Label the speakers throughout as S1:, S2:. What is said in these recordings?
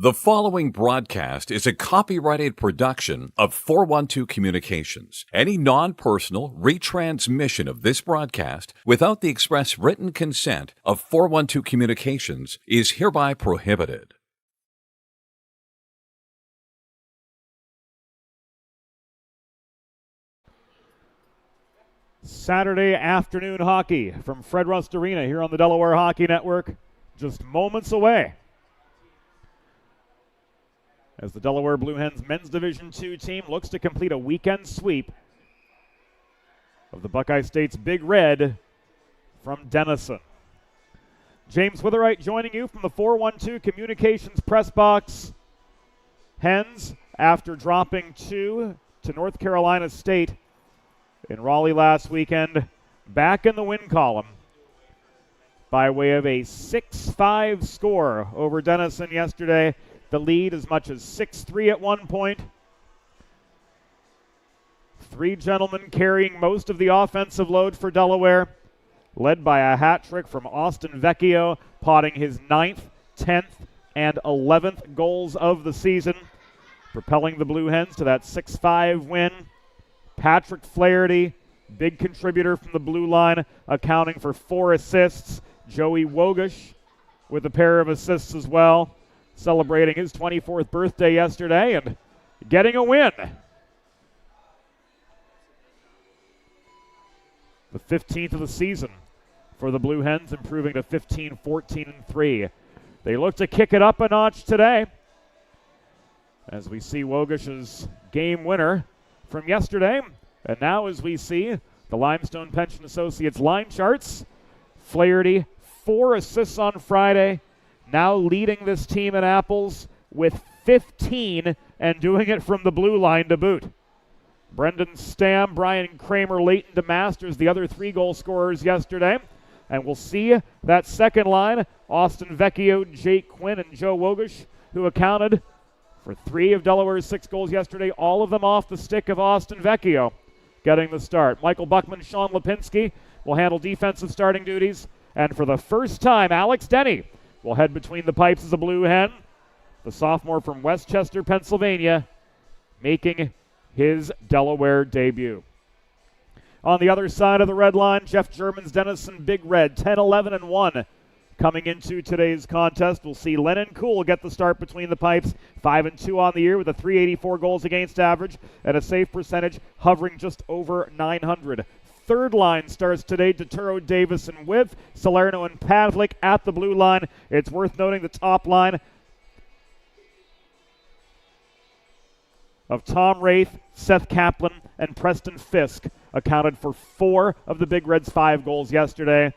S1: The following broadcast is a copyrighted production of 412 Communications. Any non-personal retransmission of this broadcast without the express written consent of 412 Communications is hereby prohibited.
S2: Saturday afternoon hockey from Fred Rust Arena here on the Delaware Hockey Network, just moments away, as the Delaware Blue Hens men's Division II team looks to complete a weekend sweep of the Buckeye State's Big Red from Denison. James Witherite joining you from the 412 Communications press box. Hens, after dropping 2 to North Carolina State in Raleigh last weekend, back in the win column by way of a 6-5 score over Denison yesterday. The lead as much as 6-3 at one point. 3 gentlemen carrying most of the offensive load for Delaware, led by a hat trick from Austin Vecchio, potting his 9th, 10th, and 11th goals of the season, propelling the Blue Hens to that 6-5 win. Patrick Flaherty, big contributor from the blue line, accounting for 4 assists. Joey Wogish with a pair of assists as well, celebrating his 24th birthday yesterday and getting a win. The 15th of the season for the Blue Hens, improving to 15-14-3. They look to kick it up a notch today, as we see Wogish's game winner from yesterday. And now as we see the Limestone Pension Associates line charts, Flaherty, 4 assists on Friday, now leading this team in apples with 15 and doing it from the blue line to boot. Brendan Stamm, Brian Kramer, Leighton DeMasters, the other 3 goal scorers yesterday. And we'll see that second line, Austin Vecchio, Jake Quinn, and Joe Wogish, who accounted for 3 of Delaware's 6 goals yesterday, all of them off the stick of Austin Vecchio getting the start. Michael Buckman, Sean Lipinski will handle defensive starting duties. And for the first time, Alex Denny will head between the pipes as a Blue Hen, the sophomore from Westchester, Pennsylvania, making his Delaware debut. On the other side of the red line, Jeff German's Denison Big Red, 10-11-1. Coming into today's contest, we'll see Lennon Cool get the start between the pipes, 5-2 on the year with a .384 goals against average and a save percentage hovering just over .900. Third line starts today, Deturo, Davison with Salerno and Pavlik at the blue line. It's worth noting the top line of Tom Wraith, Seth Kaplan, and Preston Fisk accounted for 4 of the Big Reds' 5 goals yesterday.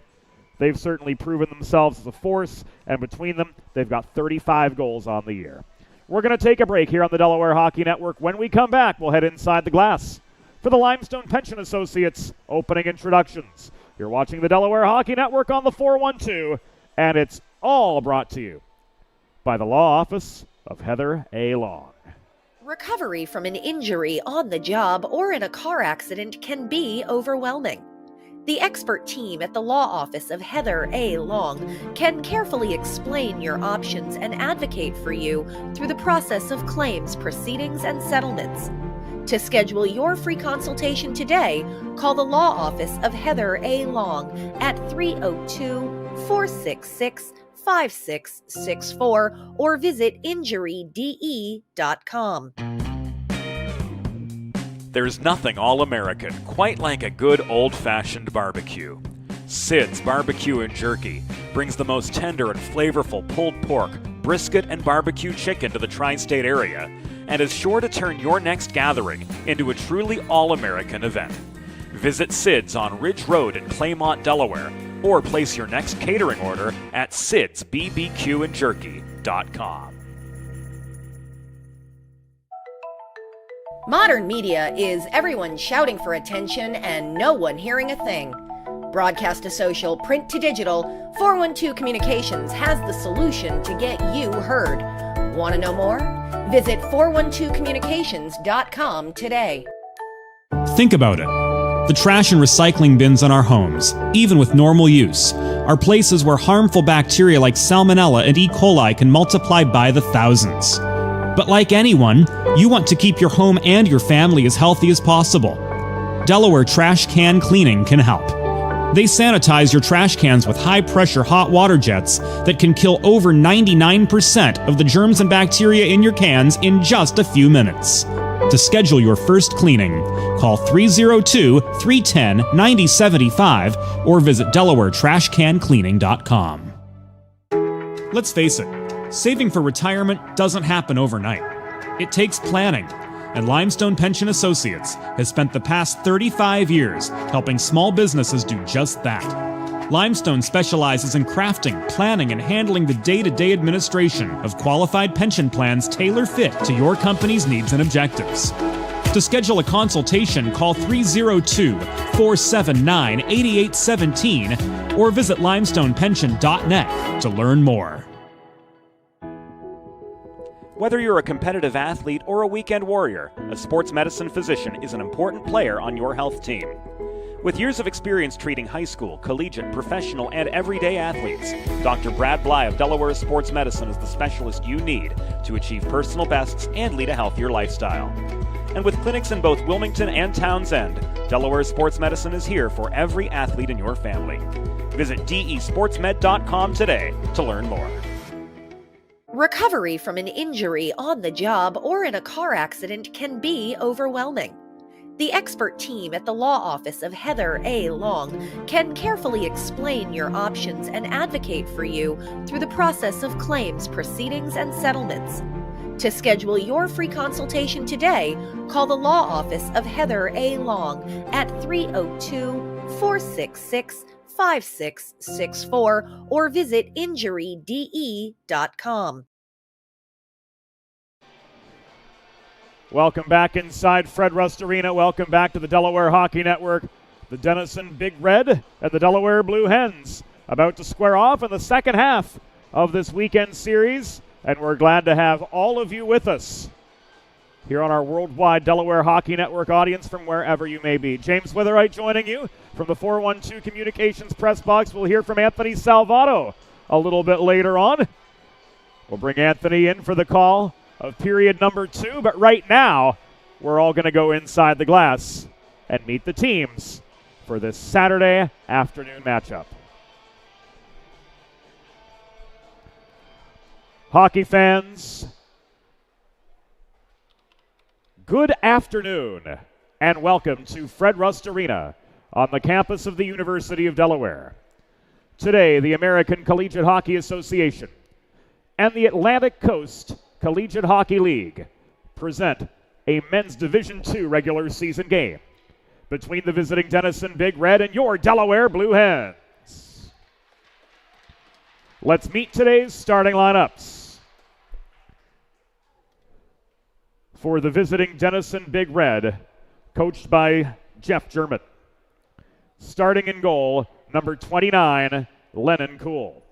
S2: They've certainly proven themselves as a force, and between them, they've got 35 goals on the year. We're going to take a break here on the Delaware Hockey Network. When we come back, we'll head inside the glass for the Limestone Pension Associates opening introductions. You're watching the Delaware Hockey Network on the 412, and it's all brought to you by the law office of Heather A. Long.
S3: Recovery from an injury on the job or in a car accident can be overwhelming. The expert team at the law office of Heather A. Long can carefully explain your options and advocate for you through the process of claims, proceedings, and settlements. To schedule your free consultation today, call the law office of Heather A. Long at 302-466-5664 or visit injuryde.com.
S4: There's nothing all-American quite like a good old-fashioned barbecue. Sid's Barbecue and Jerky brings the most tender and flavorful pulled pork, brisket, and barbecue chicken to the tri-state area and is sure to turn your next gathering into a truly all-American event. Visit Sid's on Ridge Road in Claymont, Delaware, or place your next catering order at sidsbbqandjerky.com.
S3: Modern media is everyone shouting for attention and no one hearing a thing. Broadcast to social, print to digital, 412 Communications has the solution to get you heard. Want to know more? Visit 412communications.com today.
S5: Think about it. The trash and recycling bins in our homes, even with normal use, are places where harmful bacteria like Salmonella and E. coli can multiply by the thousands. But like anyone, you want to keep your home and your family as healthy as possible. Delaware Trash Can Cleaning can help. They sanitize your trash cans with high-pressure hot water jets that can kill over 99% of the germs and bacteria in your cans in just a few minutes. To schedule your first cleaning, call 302-310-9075 or visit DelawareTrashCanCleaning.com. Let's face it, saving for retirement doesn't happen overnight. It takes planning, and Limestone Pension Associates has spent the past 35 years helping small businesses do just that. Limestone specializes in crafting, planning, and handling the day-to-day administration of qualified pension plans tailor-fit to your company's needs and objectives. To schedule a consultation, call 302-479-8817 or visit limestonepension.net to learn more.
S4: Whether you're a competitive athlete or a weekend warrior, a sports medicine physician is an important player on your health team. With years of experience treating high school, collegiate, professional, and everyday athletes, Dr. Brad Bly of Delaware Sports Medicine is the specialist you need to achieve personal bests and lead a healthier lifestyle. And with clinics in both Wilmington and Townsend, Delaware Sports Medicine is here for every athlete in your family. Visit desportsmed.com today to learn more.
S3: Recovery from an injury on the job or in a car accident can be overwhelming. The expert team at the law office of Heather A. Long can carefully explain your options and advocate for you through the process of claims, proceedings, and settlements. To schedule your free consultation today, call the law office of Heather A. Long at 302-466-5664 or visit injuryde.com.
S2: Welcome back inside Fred Rust Arena. Welcome back to the Delaware Hockey Network. The Denison Big Red and the Delaware Blue Hens about to square off in the second half of this weekend series. And we're glad to have all of you with us here on our worldwide Delaware Hockey Network audience from wherever you may be. James Witherite joining you from the 412 Communications press box. We'll hear from Anthony Salvato a little bit later on. We'll bring Anthony in for the call of period number 2, but right now we're all going to go inside the glass and meet the teams for this Saturday afternoon matchup. Hockey fans, good afternoon and welcome to Fred Rust Arena on the campus of the University of Delaware. Today, the American Collegiate Hockey Association and the Atlantic Coast Collegiate Hockey League present a men's Division II regular season game between the visiting Denison Big Red and your Delaware Blue Hens. Let's meet today's starting lineups. For the visiting Denison Big Red, coached by Jeff German. Starting in goal, number 29, Lennon Cool.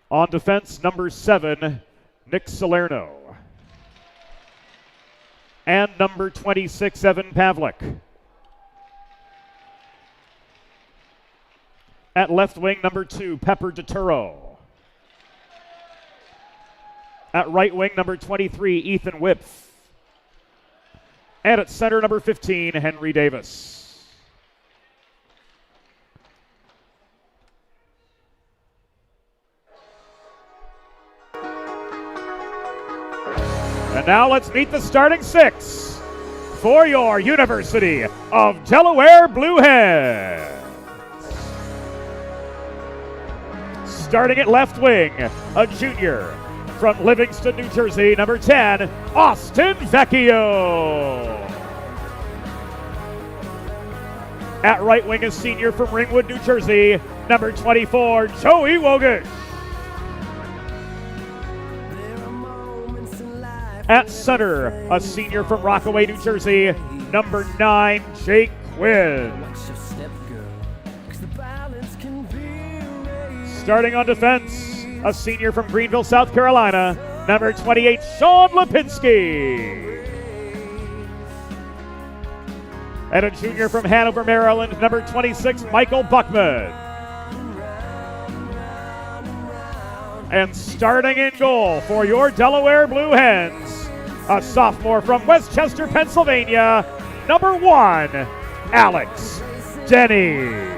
S2: On defense, number 7, Nick Salerno. And number 26, Evan Pavlik. At left wing, number 2, Pepper DeTuro. At right wing, number 23, Ethan Wipf. And at center, number 15, Henry Davis. And now let's meet the starting 6 for your University of Delaware Blue Hens. Starting at left wing, a junior from Livingston, New Jersey, number 10, Austin Vecchio. At right wing, a senior from Ringwood, New Jersey, number 24, Joey Wogish. At center, a senior from Rockaway, New Jersey, number 9, Jake Quinn. Starting on defense, a senior from Greenville, South Carolina, number 28, Sean Lipinski. And a junior from Hanover, Maryland, number 26, Michael Buckman. And starting in goal for your Delaware Blue Hens, a sophomore from Westchester, Pennsylvania, number 1, Alex Denny.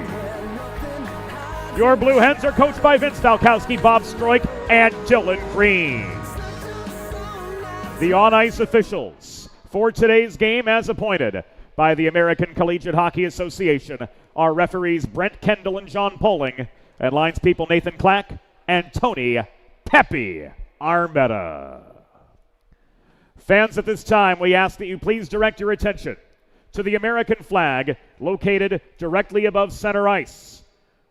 S2: Your Blue Hens are coached by Vince Valkowski, Bob Stroik, and Dylan Green. The on-ice officials for today's game, as appointed by the American Collegiate Hockey Association, are referees Brent Kendall and John Poling, and linespeople Nathan Clack and Tony Pepe Armetta. Fans, at this time, we ask that you please direct your attention to the American flag located directly above center ice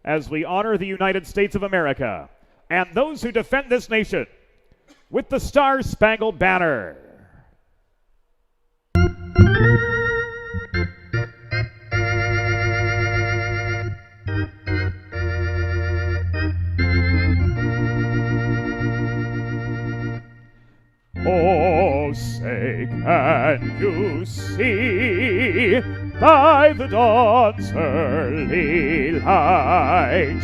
S2: as we honor the United States of America and those who defend this nation with the Star-Spangled Banner. Oh, say, can you see by the dawn's early light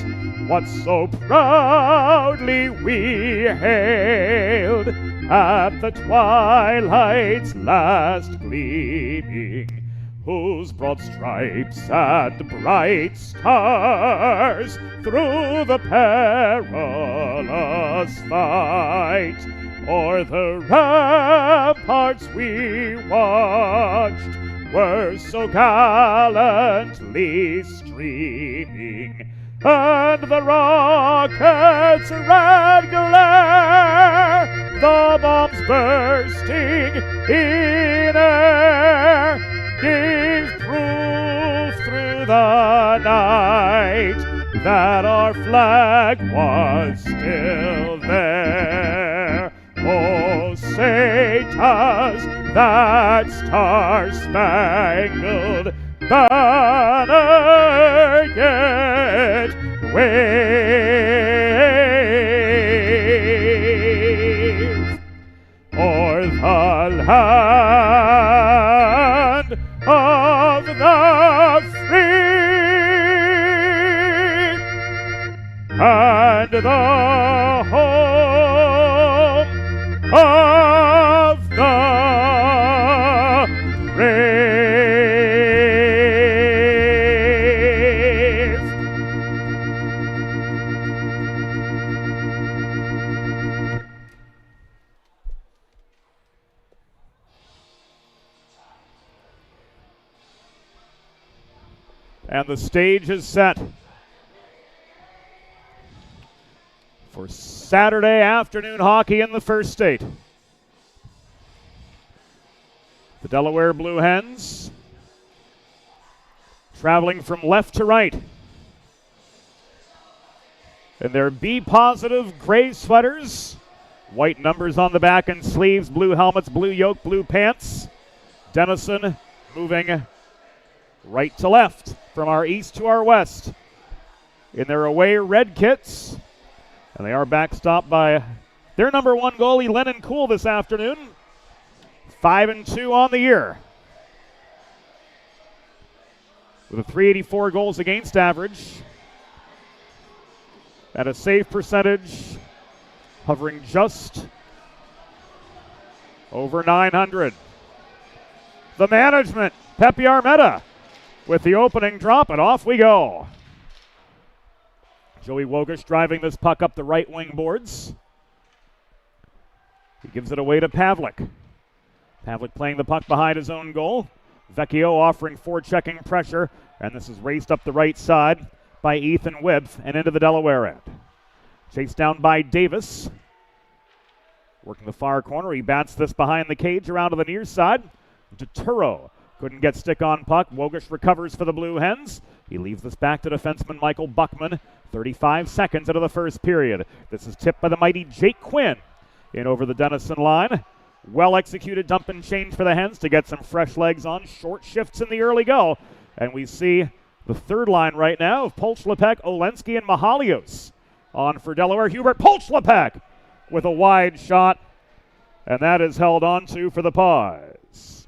S2: what so proudly we hailed at the twilight's last gleaming, whose broad stripes and bright stars through the perilous fight o'er the ramparts we watched were so gallantly streaming, and the rocket's red glare, the bombs bursting in air, gave proof through the night that our flag was still there. Oh, say does that star-spangled banner yet wave o'er the land of the free and the home of the brave. And the stage is set for Saturday afternoon hockey in the first state. The Delaware Blue Hens traveling from left to right in their B-positive gray sweaters, white numbers on the back and sleeves, blue helmets, blue yoke, blue pants. Denison moving right to left from our east to our west in their away red kits. And they are backstopped by their number 1 goalie, Lennon Cool, this afternoon. 5-2 on the year, with a .384 goals against average and a save percentage hovering just over .900. The management, Pepe Armetta, with the opening drop, and off we go. Joey Wogish driving this puck up the right wing boards. He gives it away to Pavlik. Pavlik playing the puck behind his own goal. Vecchio offering forechecking pressure, and this is raced up the right side by Ethan Wibbs and into the Delaware end. Chased down by Davis. Working the far corner, he bats this behind the cage around to the near side. DeTuro couldn't get stick on puck. Wogish recovers for the Blue Hens. He leaves this back to defenseman Michael Buckman. 35 seconds into the first period. This is tipped by the mighty Jake Quinn in over the Denison line. Well executed dump and change for the Hens to get some fresh legs on. Short shifts in the early go. And we see the third line right now of Polchlapek, Olensky, and Mahalios on for Delaware. Hubert Polchlapek with a wide shot. And that is held on to for the Paws.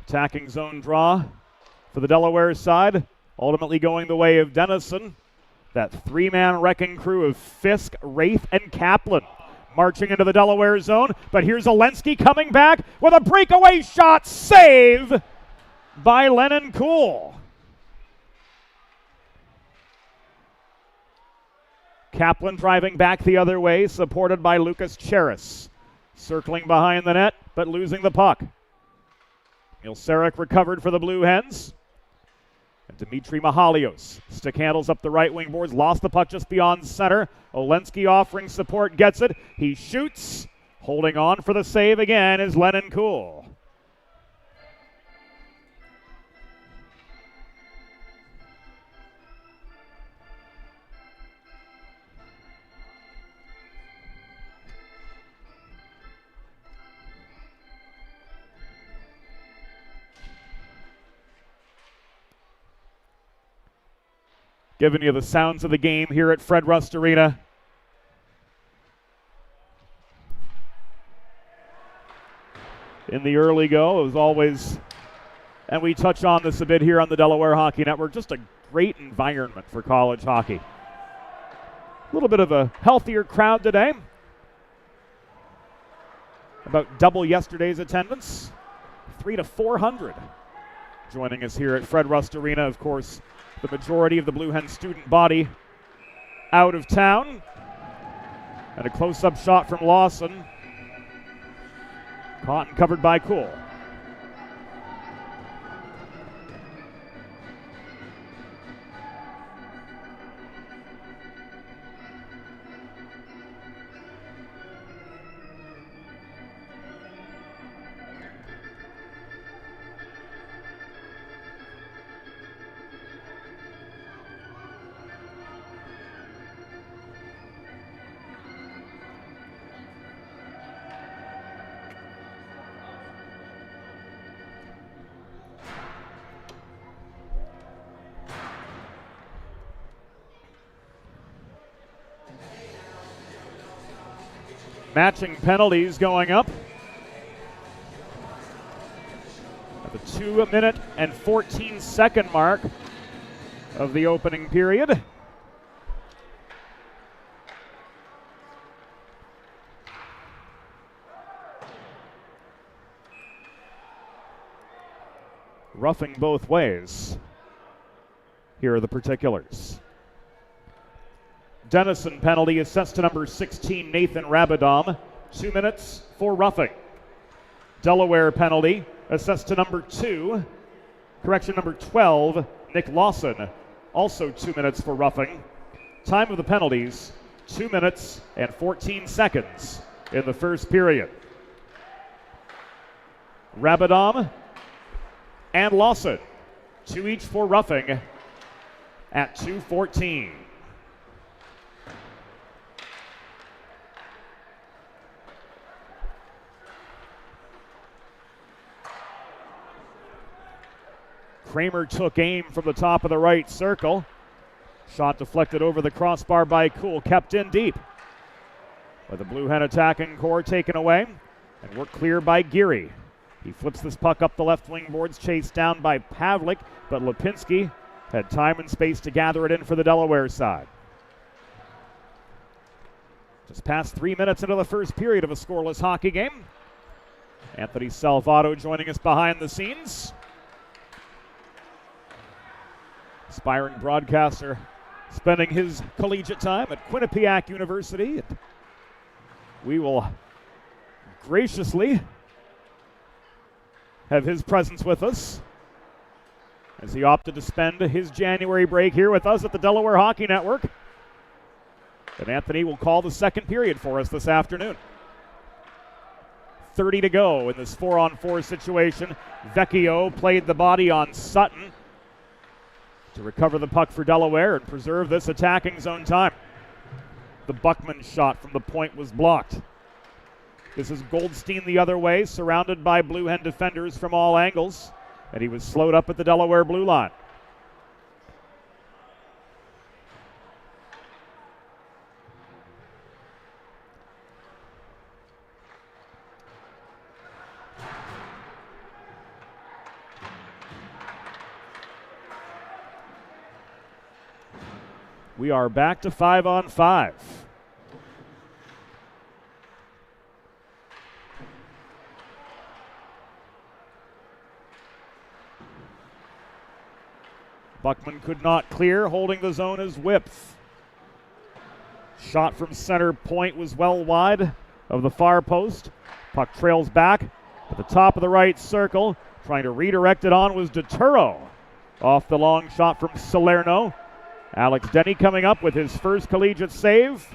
S2: Attacking zone draw for the Delaware side, ultimately going the way of Denison. That three-man wrecking crew of Fisk, Wraith, and Kaplan marching into the Delaware zone. But here's Olensky coming back with a breakaway shot. Save by Lennon Cool. Kaplan driving back the other way, supported by Lucas Cheris. Circling behind the net, but losing the puck. Milsarek recovered for the Blue Hens. And Dmitry Mahalios stick handles up the right wing boards, lost the puck just beyond center. Olensky offering support, gets it. He shoots. Holding on for the save again is Lennon Cool. Giving you the sounds of the game here at Fred Rust Arena. In the early go, it was always, and we touch on this a bit here on the Delaware Hockey Network, just a great environment for college hockey. A little bit of a healthier crowd today. About double yesterday's attendance, 300 to 400. Joining us here at Fred Rust Arena, of course, the majority of the Blue Hen student body out of town. And a close-up shot from Lawson. Caught and covered by Cool. Matching penalties going up at the 2-minute and 14-second mark of the opening period. Roughing both ways. Here are the particulars. Denison penalty assessed to number 16, Nathan Rabadom, 2 minutes for roughing. Delaware penalty assessed to number 12, Nick Lawson, also 2 minutes for roughing. Time of the penalties, 2 minutes and 14 seconds in the first period. Rabadom and Lawson, 2 each for roughing at 2:14. Kramer took aim from the top of the right circle. Shot deflected over the crossbar by Cool, kept in deep. With the Blue Hen attacking core taken away and worked clear by Geary. He flips this puck up the left wing boards, chased down by Pavlik, but Lipinski had time and space to gather it in for the Delaware side. Just past 3 minutes into the first period of a scoreless hockey game. Anthony Salvato joining us behind the scenes. Aspiring broadcaster, spending his collegiate time at Quinnipiac University. We will graciously have his presence with us as he opted to spend his January break here with us at the Delaware Hockey Network. And Anthony will call the second period for us this afternoon. 30 to go in this 4-on-4 situation. Vecchio played the body on Sutton to recover the puck for Delaware and preserve this attacking zone time. The Buckman shot from the point was blocked. This is Goldstein the other way, surrounded by Blue Hen defenders from all angles, and he was slowed up at the Delaware blue line. We are back to 5-on-5. Buckman could not clear, holding the zone as Whipf. Shot from center point was well wide of the far post. Puck trails back at the top of the right circle. Trying to redirect it on was DeTuro. Off the long shot from Salerno. Alex Denny coming up with his first collegiate save.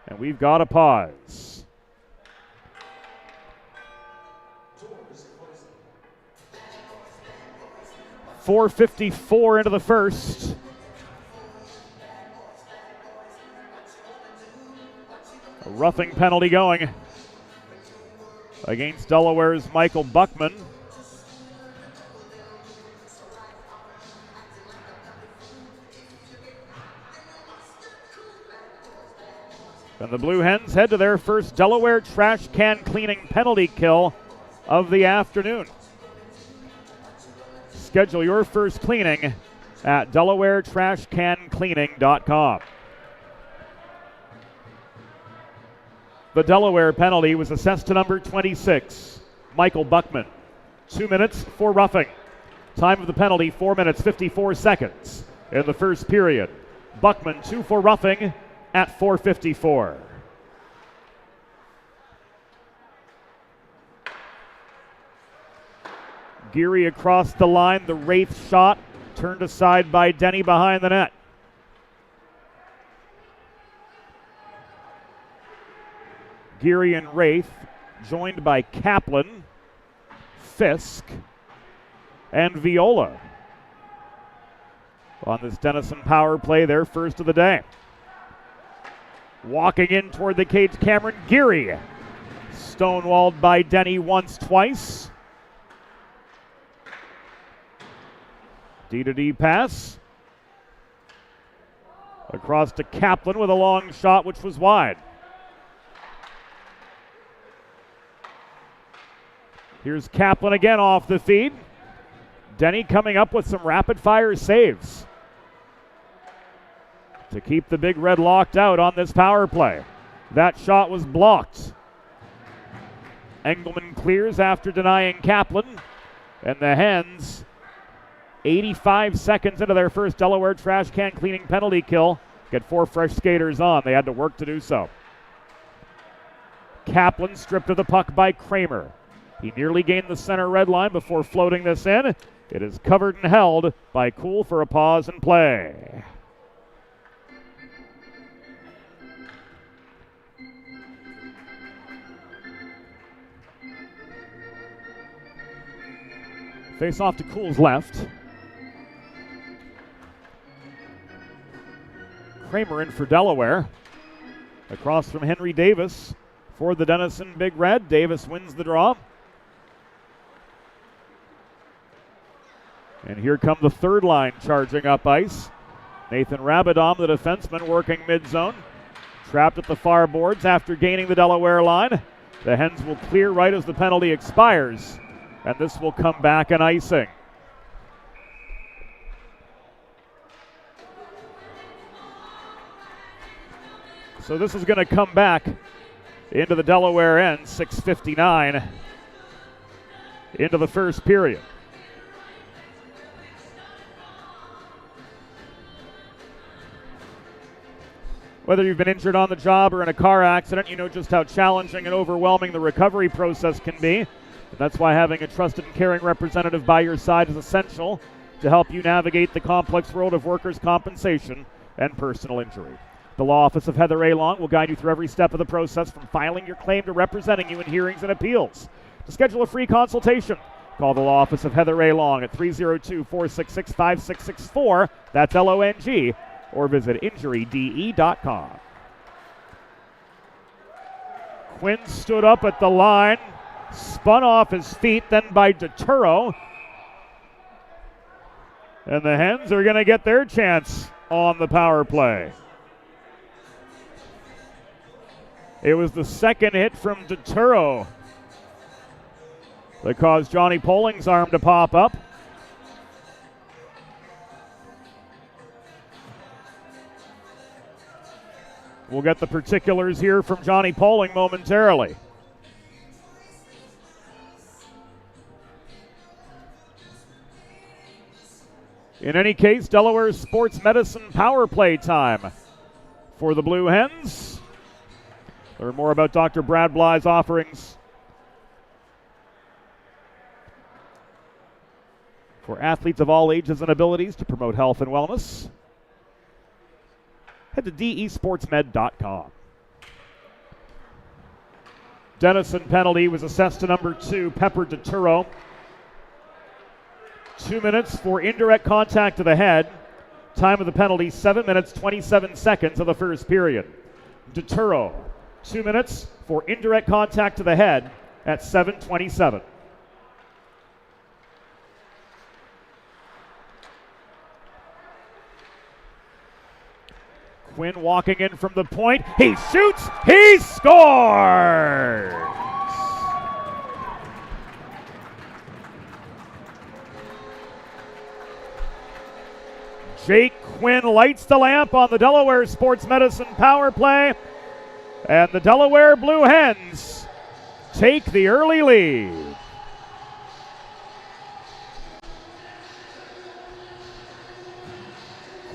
S2: And we've got a pause. .454 into the first. A roughing penalty going against Delaware's Michael Buckman. And the Blue Hens head to their first Delaware trash can cleaning penalty kill of the afternoon. Schedule your first cleaning at DelawareTrashCanCleaning.com. The Delaware penalty was assessed to number 26, Michael Buckman. 2 minutes for roughing. Time of the penalty, 4 minutes, 54 seconds in the first period. Buckman 2 for roughing at 4:54. Geary across the line, the Wraith shot, turned aside by Denny behind the net. Geary and Wraith, joined by Kaplan, Fisk, and Viola. On this Denison power play, their first of the day. Walking in toward the cage, Cameron Geary. Stonewalled by Denny once, twice. D-to-D pass. Across to Kaplan with a long shot, which was wide. Here's Kaplan again off the feed. Denny coming up with some rapid-fire saves to keep the Big Red locked out on this power play. That shot was blocked. Engelman clears after denying Kaplan. And the Hens, 85 seconds into their first Delaware trash can cleaning penalty kill, get 4 fresh skaters on. They had to work to do so. Kaplan stripped of the puck by Kramer. He nearly gained the center red line before floating this in. It is covered and held by Cool for a pause and play. Face off to Cool's left. Kramer in for Delaware. Across from Henry Davis for the Denison Big Red. Davis wins the draw. And here come the third line charging up ice. Nathan Rabadom, the defenseman, working mid-zone. Trapped at the far boards after gaining the Delaware line. The Hens will clear right as the penalty expires. And this will come back in icing. So this is going to come back into the Delaware end, 6:59 into the first period. Whether you've been injured on the job or in a car accident, you know just how challenging and overwhelming the recovery process can be. That's why having a trusted and caring representative by your side is essential to help you navigate the complex world of workers' compensation and personal injury. The Law Office of Heather A. Long will guide you through every step of the process, from filing your claim to representing you in hearings and appeals. To schedule a free consultation, call the Law Office of Heather A. Long at 302-466-5664, that's LONG, or visit injuryde.com. Quinn stood up at the line. Spun off his feet, then by DeTuro. And the Hens are going to get their chance on the power play. It was the second hit from DeTuro that caused Johnny Polling's arm to pop up. We'll get the particulars here from Johnny Poling momentarily. In any case, Delaware Sports Medicine power play time for the Blue Hens. Learn more about Dr. Brad Bly's offerings for athletes of all ages and abilities to promote health and wellness. Head to desportsmed.com. Denison penalty was assessed to number 2, Pepper DeTuro. 2 minutes for indirect contact to the head. Time of the penalty, 7 minutes, 27 seconds of the first period. DeTuro, 2 minutes for indirect contact to the head at 7:27. Quinn walking in from the point. He shoots. He scores! Jake Quinn lights the lamp on the Delaware Sports Medicine power play. And the Delaware Blue Hens take the early lead.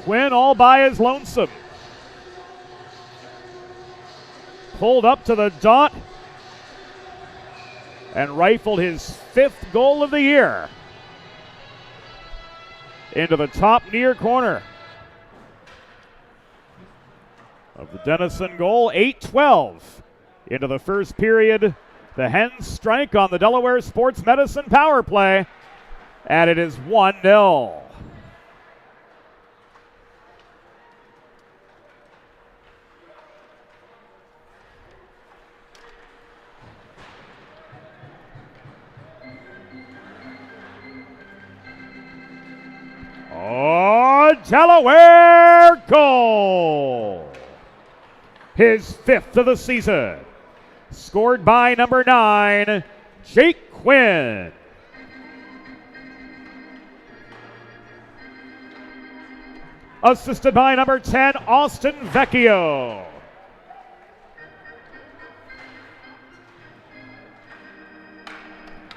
S2: Quinn all by his lonesome. Pulled up to the dot and rifled his 5th goal of the year into the top near corner of the Denison goal. 8-12 into the first period. The Hens strike on the Delaware Sports Medicine power play, and it is 1-0. Oh, Delaware goal! His 5th of the season. Scored by number 9, Jake Quinn. Assisted by number 10, Austin Vecchio.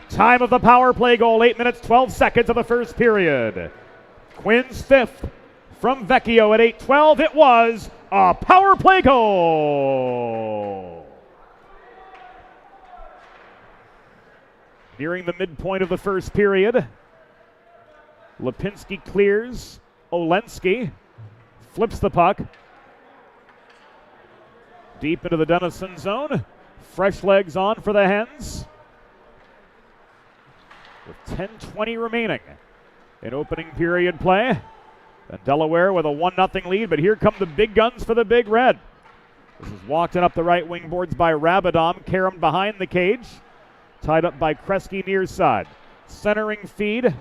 S2: Time of the power play goal, 8 minutes, 12 seconds of the first period. Quinn's 5th from Vecchio at 8:12. It was a power play goal. Nearing the midpoint of the first period, Lipinski clears. Olensky flips the puck deep into the Denison zone. Fresh legs on for the Hens with 10:20 remaining in opening period play. And Delaware with a 1-0 lead, but here come the big guns for the Big Red. This is walked in up the right wing boards by Rabadom, caromed behind the cage, tied up by Kresge near side. Centering feed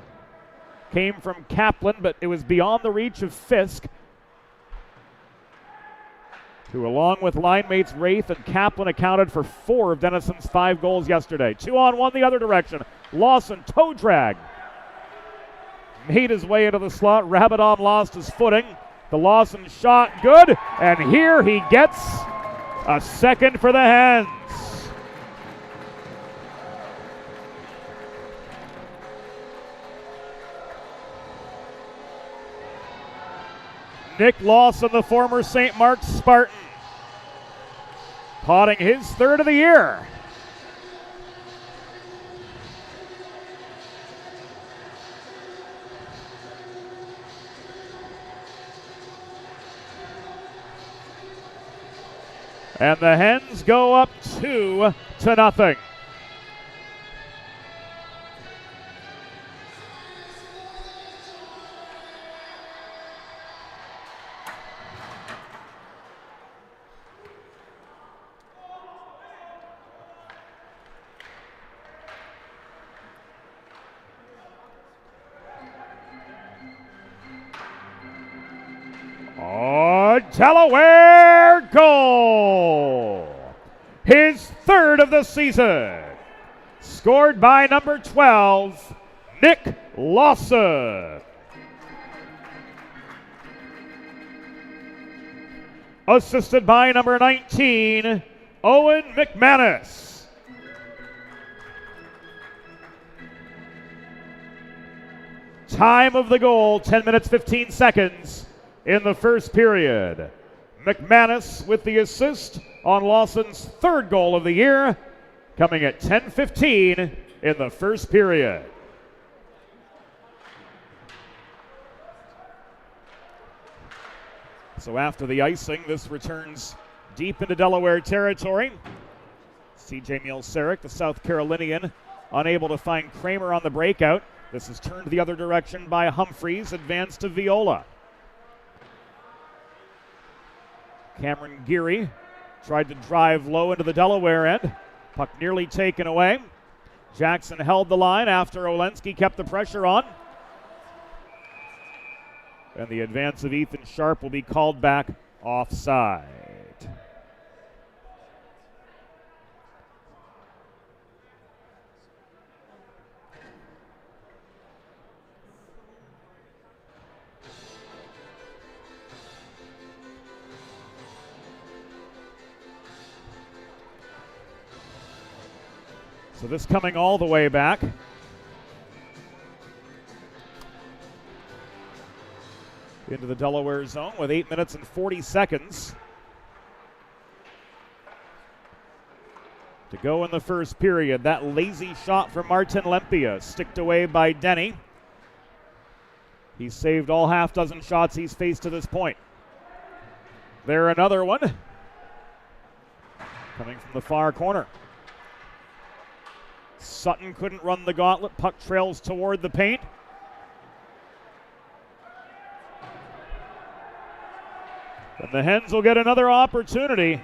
S2: came from Kaplan, but it was beyond the reach of Fisk, who along with line mates Wraith and Kaplan accounted for 4 of Denison's 5 goals yesterday. 2-on-1 the other direction. Lawson toe drag. Made his way into the slot. Rabadom lost his footing. The Lawson shot good, and here he gets a second for the Hens. Nick Lawson, the former St. Mark's Spartan, potting his 3rd of the year. And the Hens go up 2-0. Oh, Delaware goal! His 3rd of the season. Scored by number 12, Nick Lawson. assisted by number 19, Owen McManus. Time of the goal, 10 minutes, 15 seconds in the first period. McManus with the assist on Lawson's third goal of the year, coming at 10:15 in the first period. So after the icing, this returns deep into Delaware territory. C.J. Mielceric, the South Carolinian, unable to find Kramer on the breakout. This is turned the other direction by Humphreys, advanced to Viola. Cameron Geary tried to drive low into the Delaware end. Puck nearly taken away. Jackson held the line after Olensky kept the pressure on. And the advance of Ethan Sharp will be called back offside. So this coming all the way back. Into the Delaware zone with 8 minutes and 40 seconds to go in the first period. That lazy shot from Martin Lempia, sticked away by Denny. He's saved all half dozen shots he's faced to this point. There another one coming from the far corner. Sutton couldn't run the gauntlet. Puck trails toward the paint. And the Hens will get another opportunity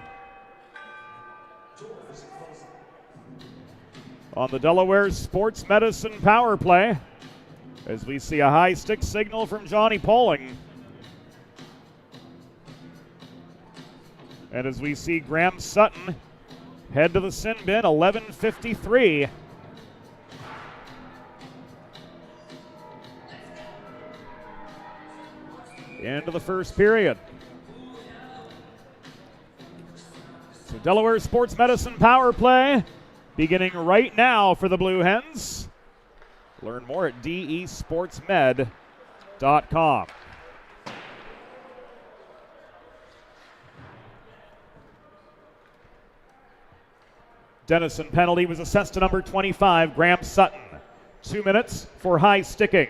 S2: on the Delaware Sports Medicine power play as we see a high stick signal from Johnny Poling. And as we see Graham Sutton head to the sin bin, 11:53. Into the first period. So Delaware Sports Medicine power play beginning right now for the Blue Hens. Learn more at desportsmed.com. Denison penalty was assessed to number 25, Graham Sutton. 2 minutes for high sticking.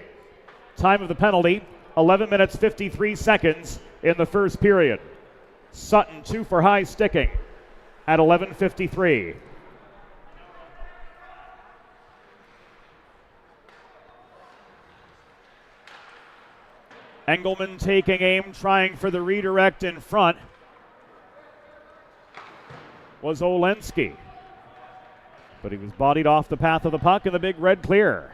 S2: Time of the penalty, 11 minutes 53 seconds in the first period. Sutton 2 for high sticking at 11:53. Engelman taking aim, trying for the redirect in front was Olensky. But he was bodied off the path of the puck in the big red clear.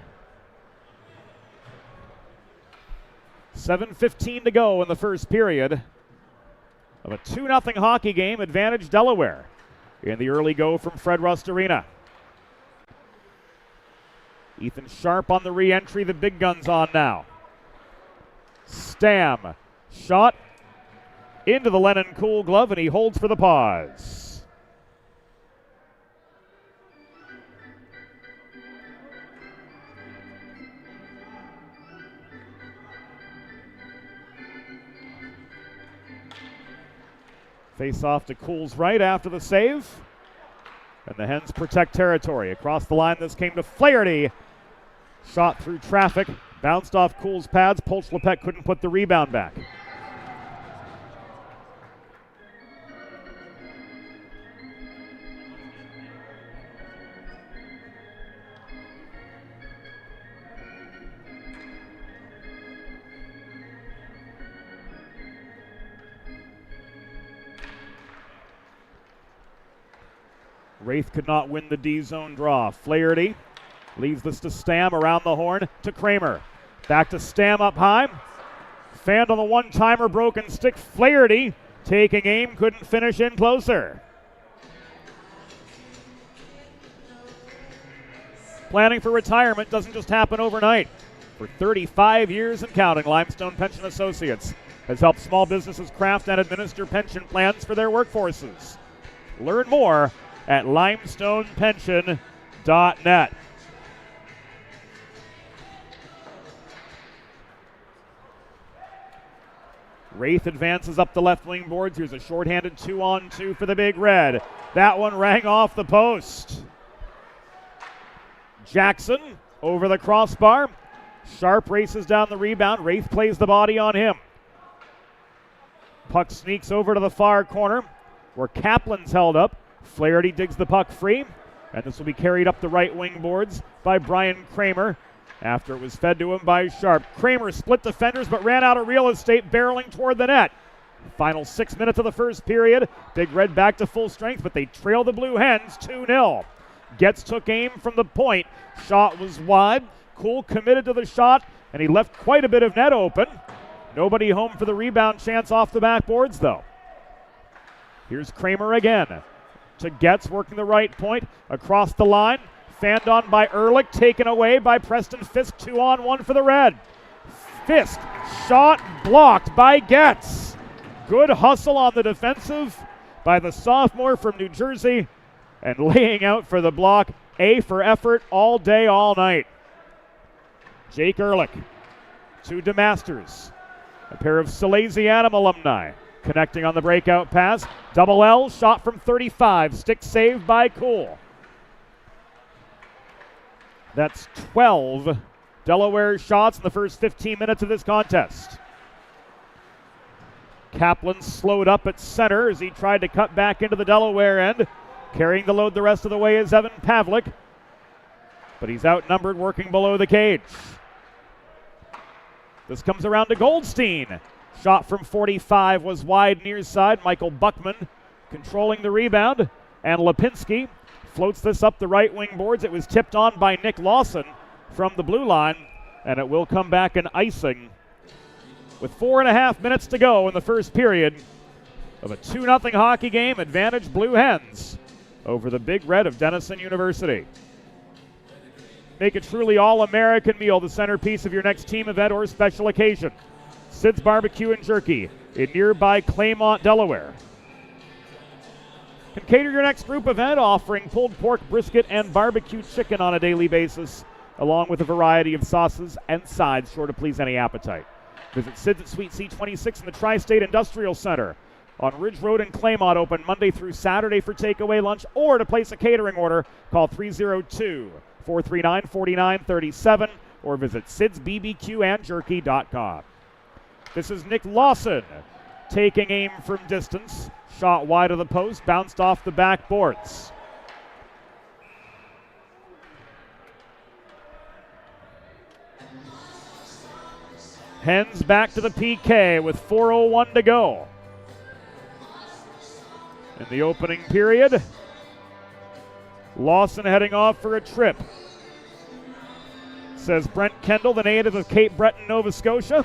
S2: 7:15 to go in the first period of a 2-0 hockey game, advantage Delaware in the early go from Fred Rust Arena. Ethan Sharp on the re-entry, the big guns on now. Stam, shot into the Lennon Cool glove, and he holds for the pause. Face off to Cool's right after the save. And the Hens protect territory. Across the line, this came to Flaherty. Shot through traffic. Bounced off Cool's pads. Polch-Lepet couldn't put the rebound back. Wraith could not win the D-zone draw. Flaherty leaves this to Stam around the horn to Kramer. Back to Stam up high. Fanned on the one-timer, broken stick. Flaherty taking aim, couldn't finish in closer. Planning for retirement doesn't just happen overnight. For 35 years and counting, Limestone Pension Associates has helped small businesses craft and administer pension plans for their workforces. Learn more at limestonepension.net. Wraith advances up the left wing boards. Here's a shorthanded 2-on-2 for the Big Red. That one rang off the post. Jackson over the crossbar. Sharp races down the rebound. Wraith plays the body on him. Puck sneaks over to the far corner where Kaplan's held up. Flaherty digs the puck free, and this will be carried up the right wing boards by Brian Kramer after it was fed to him by Sharp. Kramer split defenders but ran out of real estate, barreling toward the net. Final 6 minutes of the first period. Big Red back to full strength, but they trail the Blue Hens 2-0. Getz took aim from the point. Shot was wide. Cool committed to the shot, and he left quite a bit of net open. Nobody home for the rebound chance off the backboards, though. Here's Kramer again to Getz, working the right point across the line. Fanned on by Ehrlich, taken away by Preston Fisk. 2-on-1 for the Red. Fisk, shot blocked by Getz. Good hustle on the defensive by the sophomore from New Jersey, and laying out for the block. A for effort all day, all night. Jake Ehrlich to DeMasters, a pair of Salesianum alumni, connecting on the breakout pass. Double L, shot from 35, stick saved by Cool. That's 12 Delaware shots in the first 15 minutes of this contest. Kaplan slowed up at center as he tried to cut back into the Delaware end. Carrying the load the rest of the way is Evan Pavlik, but he's outnumbered working below the cage. This comes around to Goldstein. Shot from 45 was wide near side. Michael Buckman controlling the rebound, and Lipinski floats this up the right wing boards. It was tipped on by Nick Lawson from the blue line, and it will come back in icing with 4.5 minutes to go in the first period of a 2-0 hockey game. Advantage Blue Hens over the Big Red of Denison University. Make a truly all-American meal the centerpiece of your next team event or special occasion. Sid's Barbecue and Jerky in nearby Claymont, Delaware. Can cater your next group event, offering pulled pork, brisket, and barbecue chicken on a daily basis, along with a variety of sauces and sides, sure to please any appetite. Visit Sid's at Suite C26 in the Tri-State Industrial Center on Ridge Road in Claymont, open Monday through Saturday for takeaway lunch, or to place a catering order, call 302-439-4937 or visit sidsbbqandjerky.com. This is Nick Lawson taking aim from distance. Shot wide of the post, bounced off the backboards. Hens back to the PK with 4:01 to go. In the opening period, Lawson heading off for a trip, says Brent Kendall, the native of Cape Breton, Nova Scotia.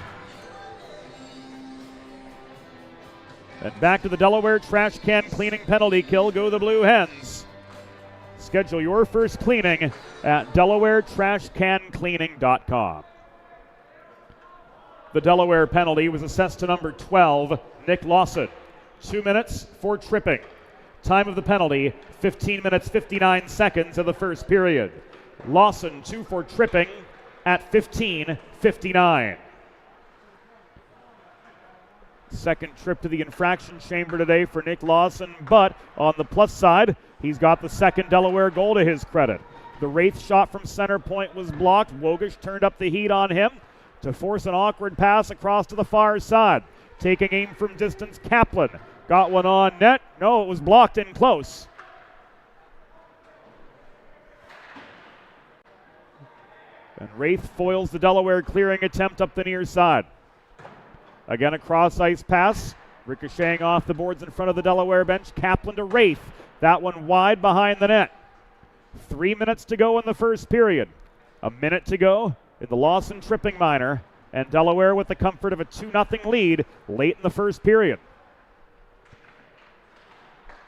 S2: And back to the Delaware trash can cleaning penalty kill go the Blue Hens. Schedule your first cleaning at DelawareTrashCanCleaning.com. The Delaware penalty was assessed to number 12, Nick Lawson. 2 minutes for tripping. Time of the penalty, 15 minutes 59 seconds of the first period. Lawson 2 for tripping at 15:59. Second trip to the infraction chamber today for Nick Lawson, but on the plus side, he's got the second Delaware goal to his credit. The Wraith shot from center point was blocked. Wogish turned up the heat on him to force an awkward pass across to the far side. Taking aim from distance, Kaplan got one on net. No, it was blocked in close. And Wraith foils the Delaware clearing attempt up the near side. Again, a cross-ice pass, ricocheting off the boards in front of the Delaware bench. Kaplan to Wraith. That one wide behind the net. 3 minutes to go in the first period. A minute to go in the Lawson tripping minor, and Delaware with the comfort of a 2-0 lead late in the first period.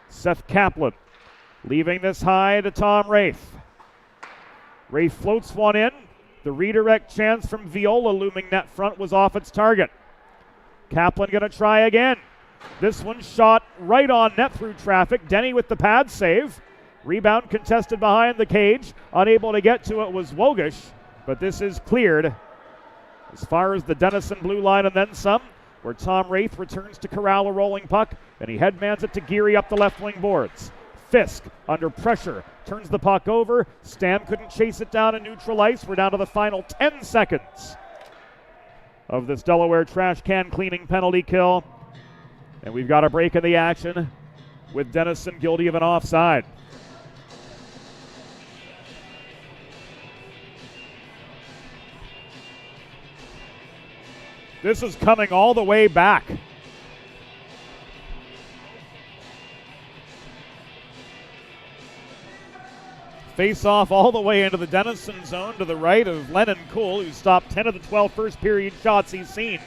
S2: Seth Kaplan leaving this high to Tom Wraith. Wraith floats one in. The redirect chance from Viola looming net front was off its target. Kaplan going to try again. This one shot right on net through traffic. Denny with the pad save. Rebound contested behind the cage. Unable to get to it was Wogish, but this is cleared as far as the Denison blue line and then some, where Tom Wraith returns to corral a rolling puck, and he headmans it to Geary up the left wing boards. Fisk under pressure turns the puck over. Stam couldn't chase it down in neutral ice. We're down to the final 10 seconds of this Delaware trash can cleaning penalty kill. And we've got a break in the action with Denison guilty of an offside. This is coming all the way back. Face off all the way into the Denison zone to the right of Lennon Cool, who stopped 10 of the 12 first period shots he's seen.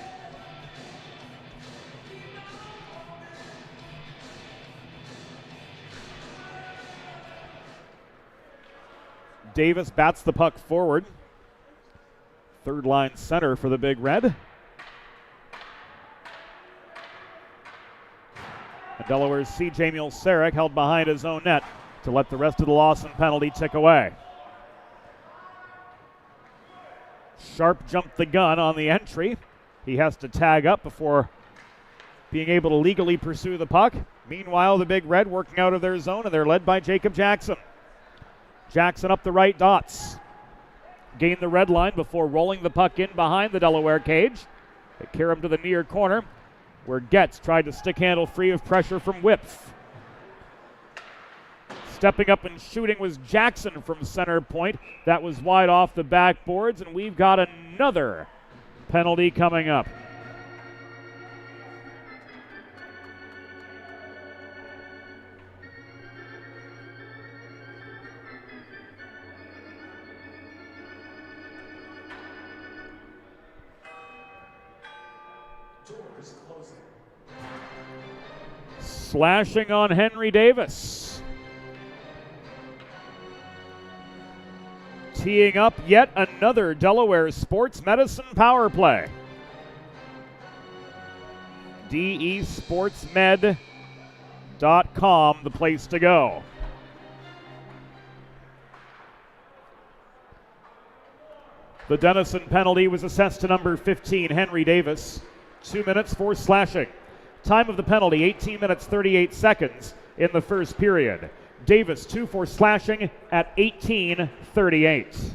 S2: Davis bats the puck forward. Third line center for the Big Red. And Delaware's C.J. Mulsarek held behind his own net to let the rest of the Lawson penalty tick away. Sharp jumped the gun on the entry. He has to tag up before being able to legally pursue the puck. Meanwhile, the Big Red working out of their zone, and they're led by Jacob Jackson. Jackson up the right dots. Gained the red line before rolling the puck in behind the Delaware cage. They carry him to the near corner, where Getz tried to stick handle free of pressure from Whipf. Stepping up and shooting was Jackson from center point. That was wide off the backboards, and we've got another penalty coming up. Slashing on Henry Davis. Teeing up yet another Delaware Sports Medicine power play. DESportsmed.com, the place to go. The Denison penalty was assessed to number 15, Henry Davis. 2 minutes for slashing. Time of the penalty, 18 minutes, 38 seconds in the first period. Davis, 2 for slashing at 18:38.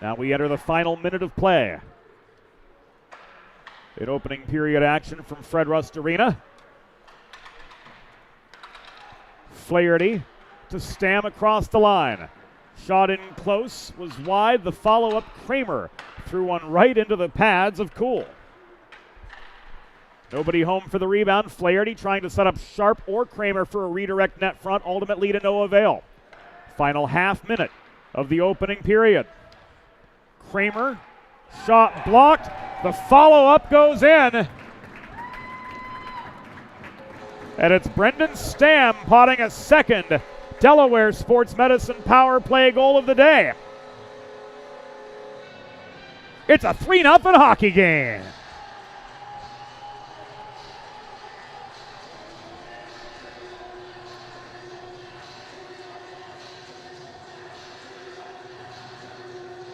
S2: Now we enter the final minute of play. In opening period action from Fred Rust Arena. Flaherty to Stam across the line. Shot in close, was wide. The follow-up, Kramer threw one right into the pads of Cool. Nobody home for the rebound. Flaherty trying to set up Sharp or Kramer for a redirect net front, ultimately to no avail. Final half minute of the opening period. Kramer, shot blocked. The follow-up goes in. And it's Brendan Stam potting a second Delaware Sports Medicine power play goal of the day. It's a 3-0 hockey game.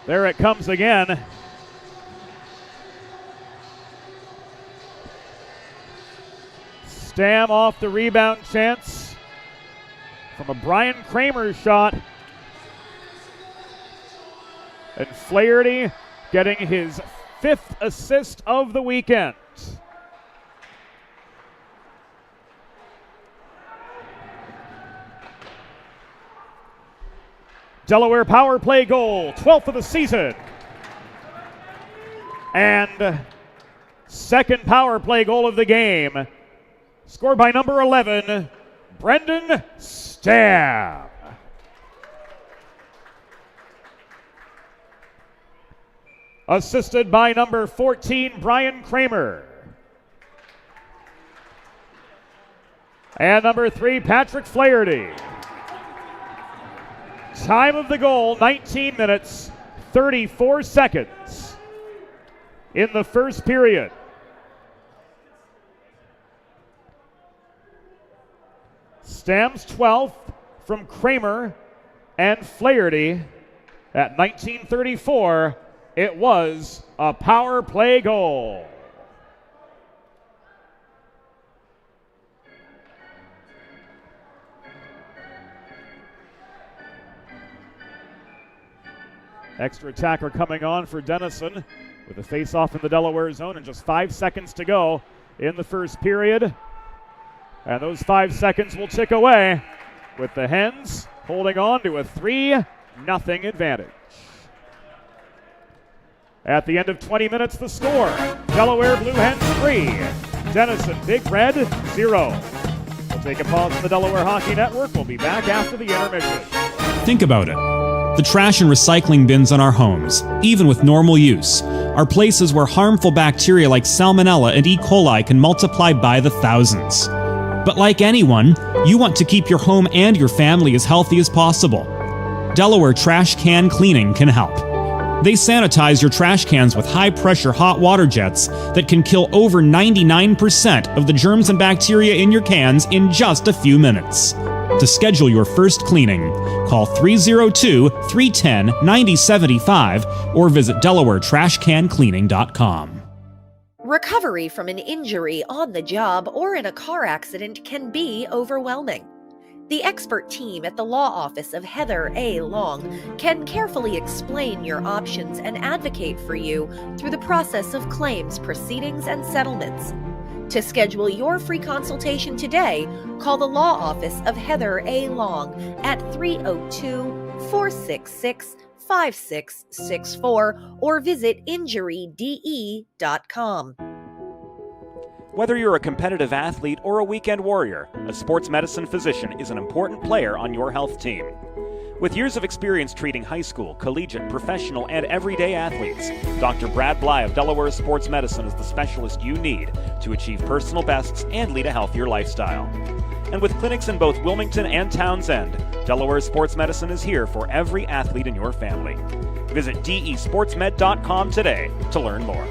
S2: There it comes again. Stam off the rebound chance from a Brian Kramer shot. And Flaherty getting his 5th assist of the weekend. Delaware power play goal, 12th of the season. And second power play goal of the game, scored by number 11, Brendan Stam. Assisted by number 14, Brian Kramer. And number 3, Patrick Flaherty. Time of the goal, 19 minutes, 34 seconds in the first period. Stam's 12th from Kramer and Flaherty at 19:34. It was a power play goal. Extra attacker coming on for Denison with a face-off in the Delaware zone and just 5 seconds to go in the first period. And those 5 seconds will tick away with the Hens holding on to a 3-0 advantage. At the end of 20 minutes, the score: Delaware Blue Hens 3, Denison Big Red 0. We'll take a pause from the Delaware Hockey Network. We'll be back after the intermission.
S5: Think about it. The trash and recycling bins in our homes, even with normal use, are places where harmful bacteria like Salmonella and E. coli can multiply by the thousands. But like anyone, you want to keep your home and your family as healthy as possible. Delaware Trash Can Cleaning can help. They sanitize your trash cans with high-pressure hot water jets that can kill over 99% of the germs and bacteria in your cans in just a few minutes. To schedule your first cleaning, call 302-310-9075 or visit DelawareTrashCanCleaning.com.
S3: Recovery from an injury on the job or in a car accident can be overwhelming. The expert team at the law office of Heather A. Long can carefully explain your options and advocate for you through the process of claims, proceedings, and settlements. To schedule your free consultation today, call the law office of Heather A. Long at 302-466-5664 or visit injuryde.com.
S4: Whether you're a competitive athlete or a weekend warrior, a sports medicine physician is an important player on your health team. With years of experience treating high school, collegiate, professional, and everyday athletes, Dr. Brad Bly of Delaware Sports Medicine is the specialist you need to achieve personal bests and lead a healthier lifestyle. And with clinics in both Wilmington and Townsend, Delaware Sports Medicine is here for every athlete in your family. Visit desportsmed.com today to learn more.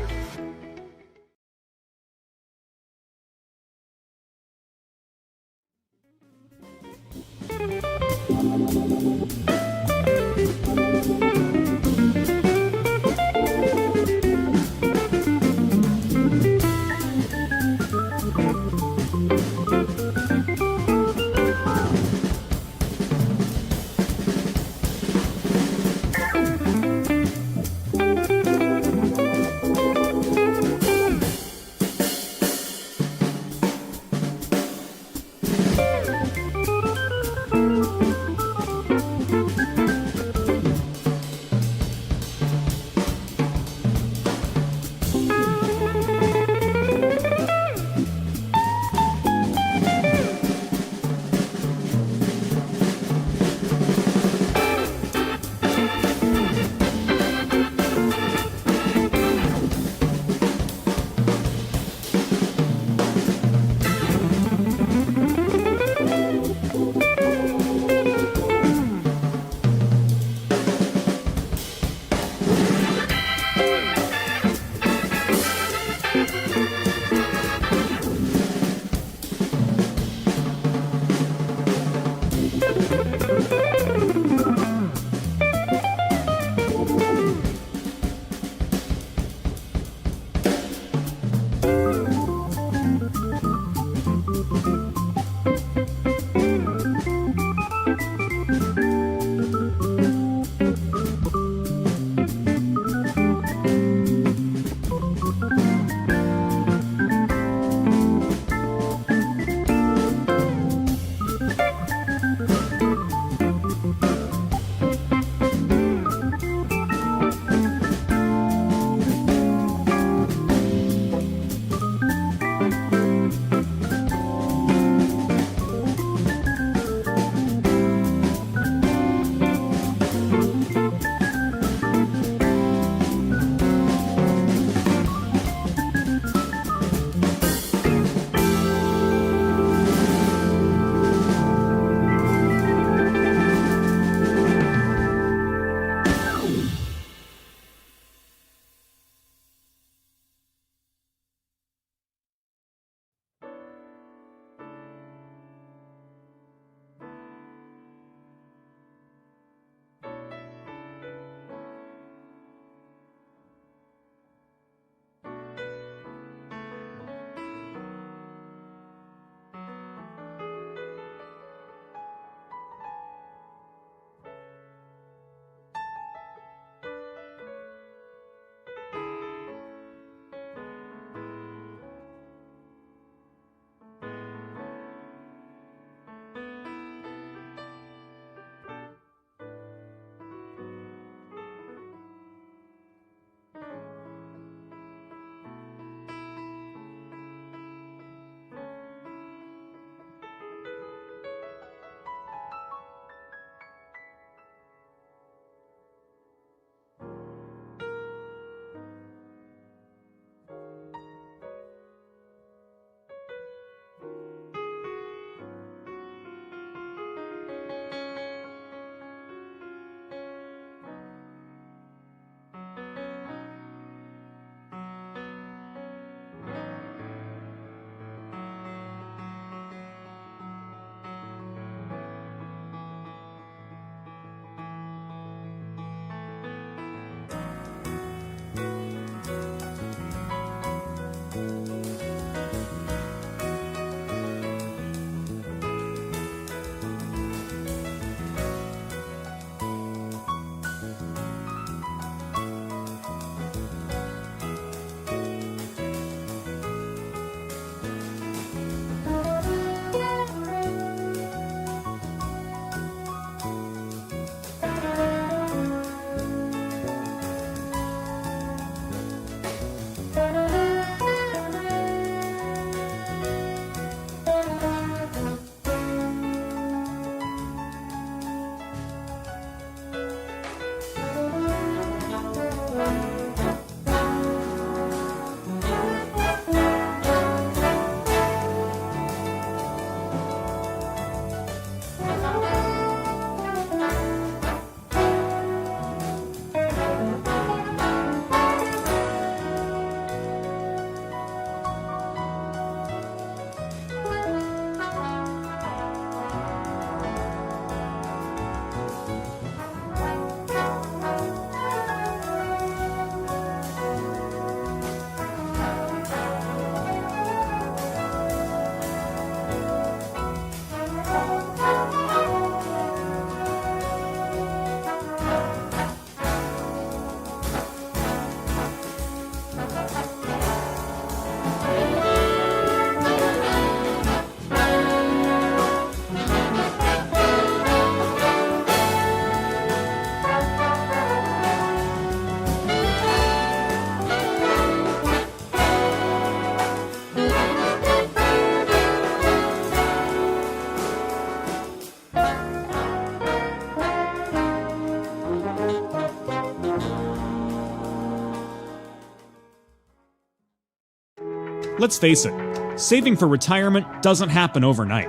S5: Let's face it, saving for retirement doesn't happen overnight.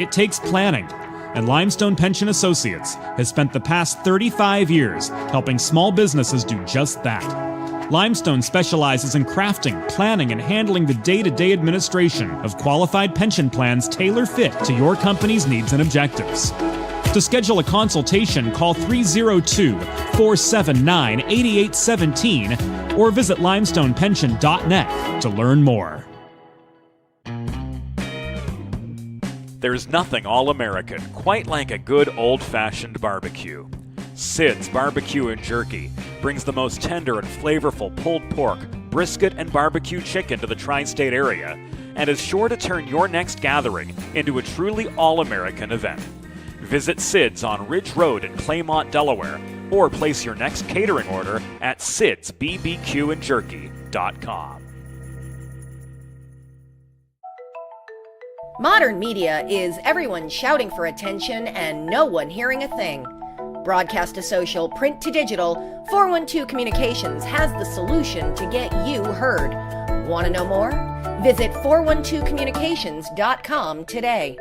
S5: It takes planning, and Limestone Pension Associates has spent the past 35 years helping small businesses do just that. Limestone specializes in crafting, planning, and handling the day-to-day administration of qualified pension plans tailor-fit to your company's needs and objectives. To schedule a consultation, call 302-479-8817 or visit limestonepension.net to learn more.
S4: There's nothing all-American quite like a good old-fashioned barbecue. Sid's Barbecue and Jerky brings the most tender and flavorful pulled pork, brisket, and barbecue chicken to the tri-state area and is sure to turn your next gathering into a truly all-American event. Visit Sid's on Ridge Road in Claymont, Delaware, or place your next catering order at sidsbbqandjerky.com.
S3: Modern media is everyone shouting for attention and no one hearing a thing. Broadcast to social, print to digital, 412 Communications has the solution to get you heard. Want to know more? Visit 412communications.com today.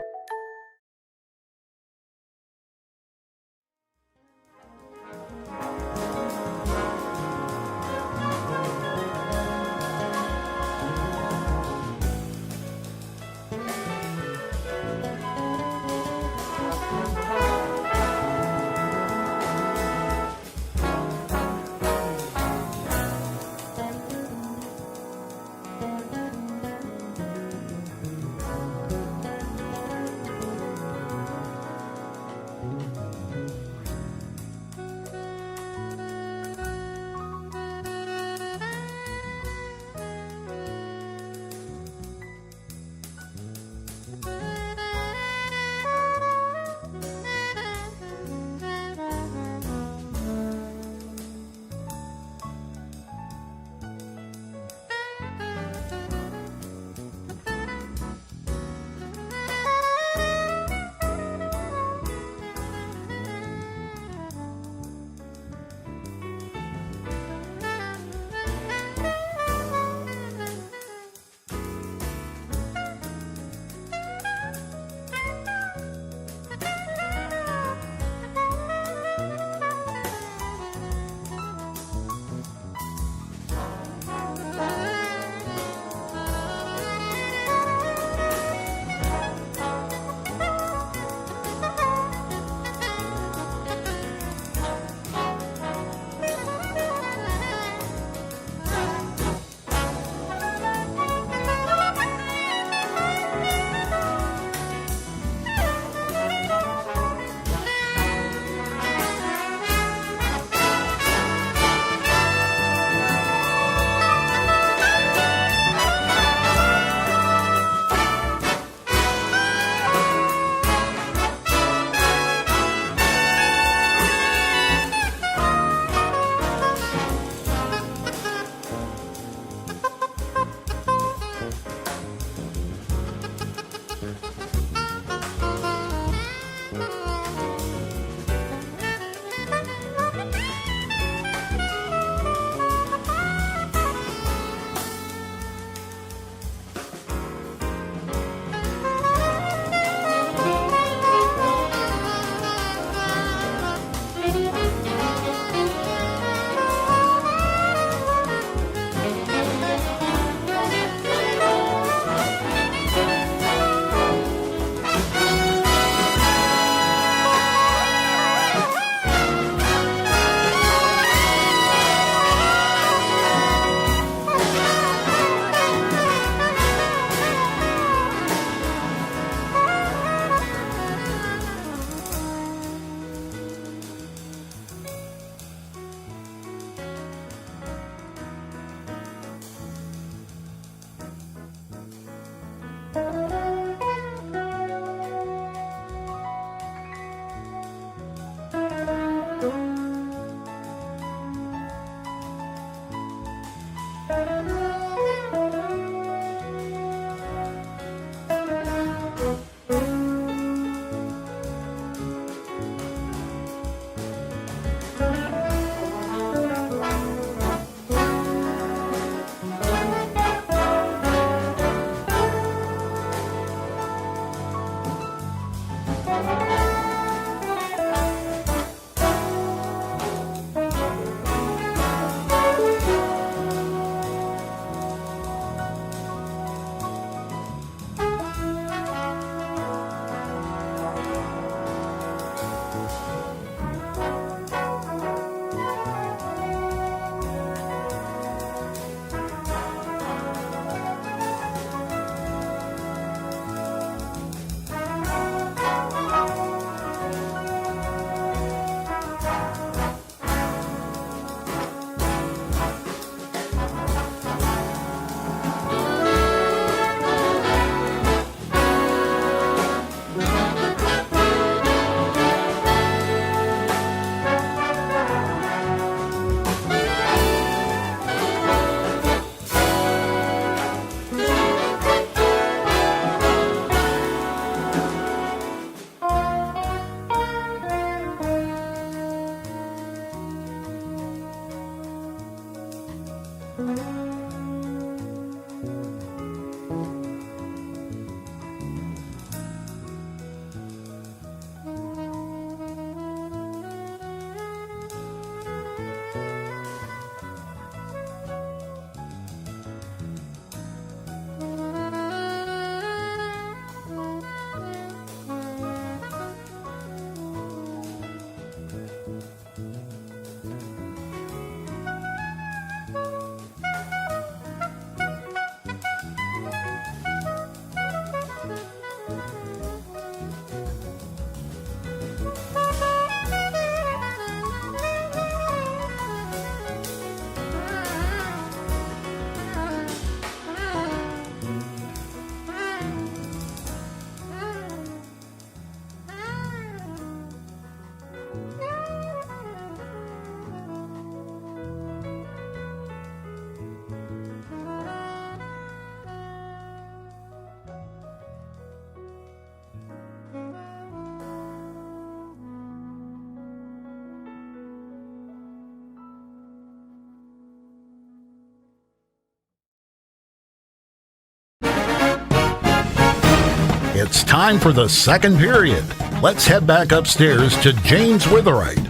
S6: It's time for the second period. Let's head back upstairs to James Witherite.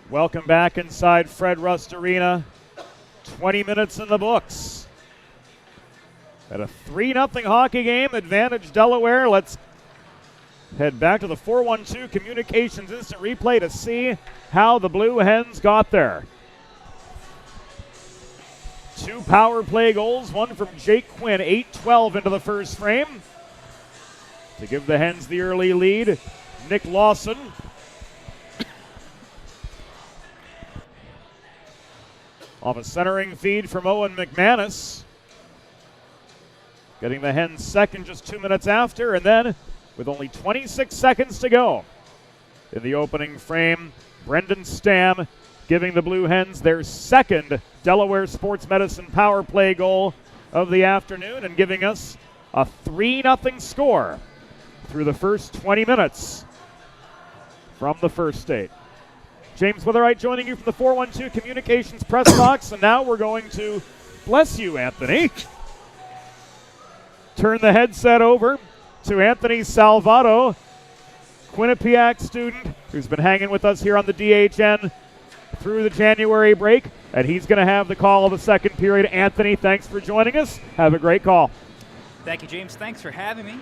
S2: Welcome back inside Fred Rust Arena. 20 minutes in the books. At a 3-0 hockey game, advantage Delaware. Let's head back to the 412 Communications Instant Replay to see how the Blue Hens got there. 2 power play goals, one from Jake Quinn, 8-12 into the first frame. To give the Hens the early lead, Nick Lawson. Off a centering feed from Owen McManus. Getting the Hens second just 2 minutes after, and then with only 26 seconds to go in the opening frame, Brendan Stamm giving the Blue Hens their second Delaware Sports Medicine power play goal of the afternoon and giving us a 3-0 score through the first 20 minutes from the first state. James Witherite joining you from the 412 Communications press box, and now we're going to, bless you, Anthony, turn the headset over to Anthony Salvato, Quinnipiac student who's been hanging with us here on the DHN through the January break, and he's going to have the call of the second period. Anthony, thanks for joining us. Have a great call.
S7: Thank you, James. Thanks for having me.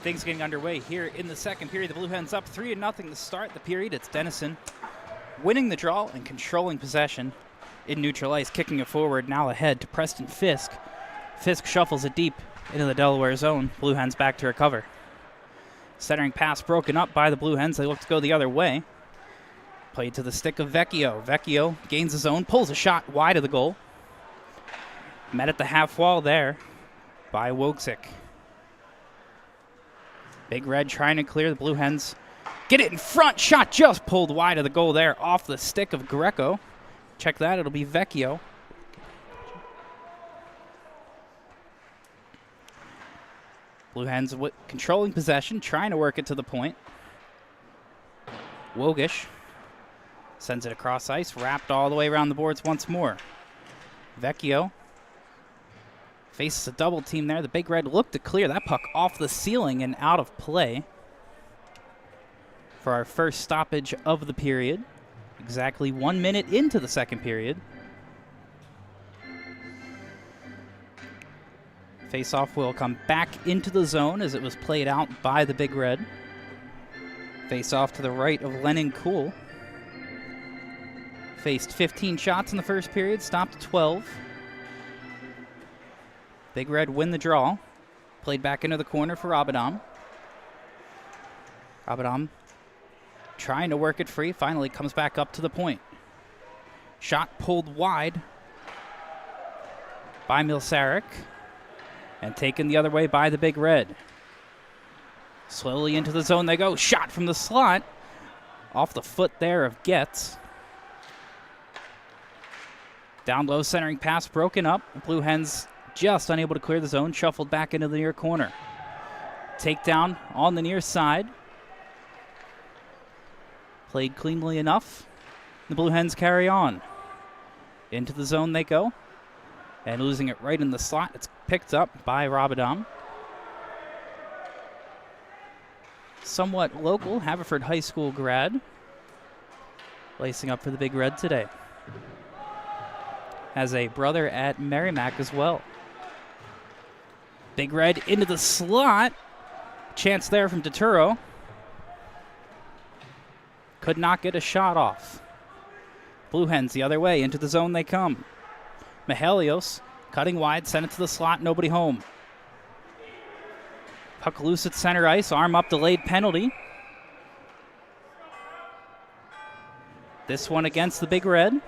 S7: Things getting underway here in the second period. The Blue Hens up 3-0 to start the period. It's Denison winning the draw and controlling possession in neutral ice, kicking it forward, now ahead to Preston Fisk. Fisk shuffles it deep into the Delaware zone. Blue Hens back to recover. Centering pass broken up by the Blue Hens. They look to go the other way. Played to the stick of Vecchio. Vecchio gains his own, pulls a shot wide of the goal. Met at the half wall there by Wojcik. Big Red trying to clear. The Blue Hens get it in front. Shot just pulled wide of the goal there off the stick of Greco. Check that. It'll be Vecchio. Blue Hens controlling possession, trying to work it to the point. Wogish sends it across ice, wrapped all the way around the boards once more. Vecchio faces a double team there. The Big Red looked to clear that puck off the ceiling and out of play for our first stoppage of the period. Exactly 1 minute into the second period. Face-off will come back into the zone as it was played out by the Big Red. Face-off to the right of Lennon Cool. Faced 15 shots in the first period, stopped 12. Big Red win the draw. Played back into the corner for Abadam. Abadam trying to work it free, finally comes back up to the point. Shot pulled wide by Milsaric and taken the other way by the Big Red. Slowly into the zone they go. Shot from the slot. Off the foot there of Getz. Down low, centering pass broken up. Blue Hens just unable to clear the zone. Shuffled back into the near corner. Takedown on the near side. Played cleanly enough. The Blue Hens carry on. Into the zone they go. And losing it right in the slot. It's picked up by Rabadam. Somewhat local, Haverford High School grad. Lacing up for the Big Red today. Has a brother at Merrimack as well. Big Red into the slot. Chance there from Toturo. Could not get a shot off. Blue Hens the other way. Into the zone they come. Mihelios cutting wide. Sent it to the slot. Nobody home. Puck loose at center ice. Arm up. Delayed penalty. This one against the Big Red.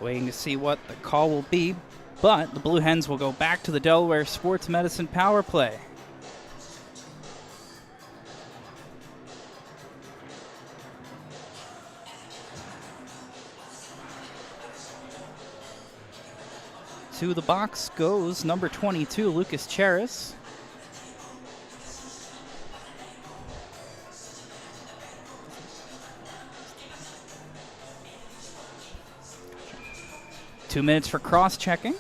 S7: Waiting to see what the call will be, but the Blue Hens will go back to the Delaware Sports Medicine power play. To the box goes number 22, Lucas Charis. 2 minutes for cross-checking.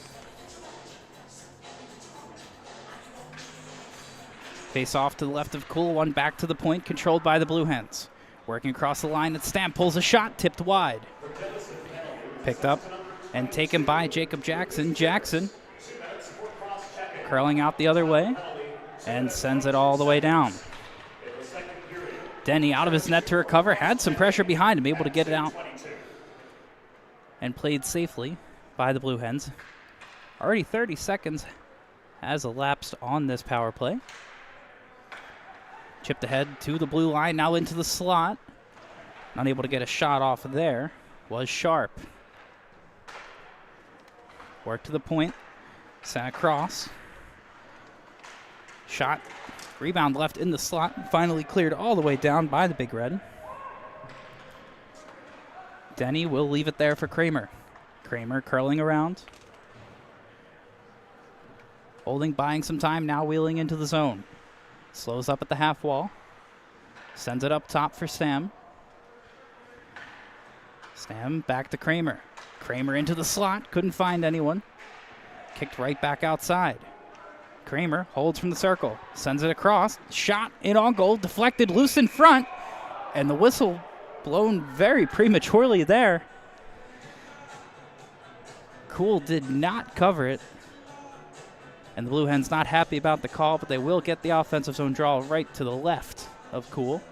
S7: Face off to the left of Cool, one back to the point, controlled by the Blue Hens. Working across the line, it's Stamp, pulls a shot, tipped wide. Picked up and taken by Jacob Jackson. Jackson curling out the other way and sends it all the way down. Denny out of his net to recover, had some pressure behind him, able to get it out and played safely by the Blue Hens. Already 30 seconds has elapsed on this power play. Chipped ahead to the blue line, now into the slot. Unable to get a shot off there was Sharp. Work to the point, sent across. Shot, rebound left in the slot, finally cleared all the way down by the Big Red. Denny will leave it there for Kramer. Kramer curling around. Holding, buying some time, now wheeling into the zone. Slows up at the half wall. Sends it up top for Sam. Sam back to Kramer. Kramer into the slot, couldn't find anyone. Kicked right back outside. Kramer holds from the circle, sends it across. Shot in on goal, deflected loose in front. And the whistle blown very prematurely there. Cool did not cover it. And the Blue Hens not happy about the call, but they will get the offensive zone draw right to the left of Cool.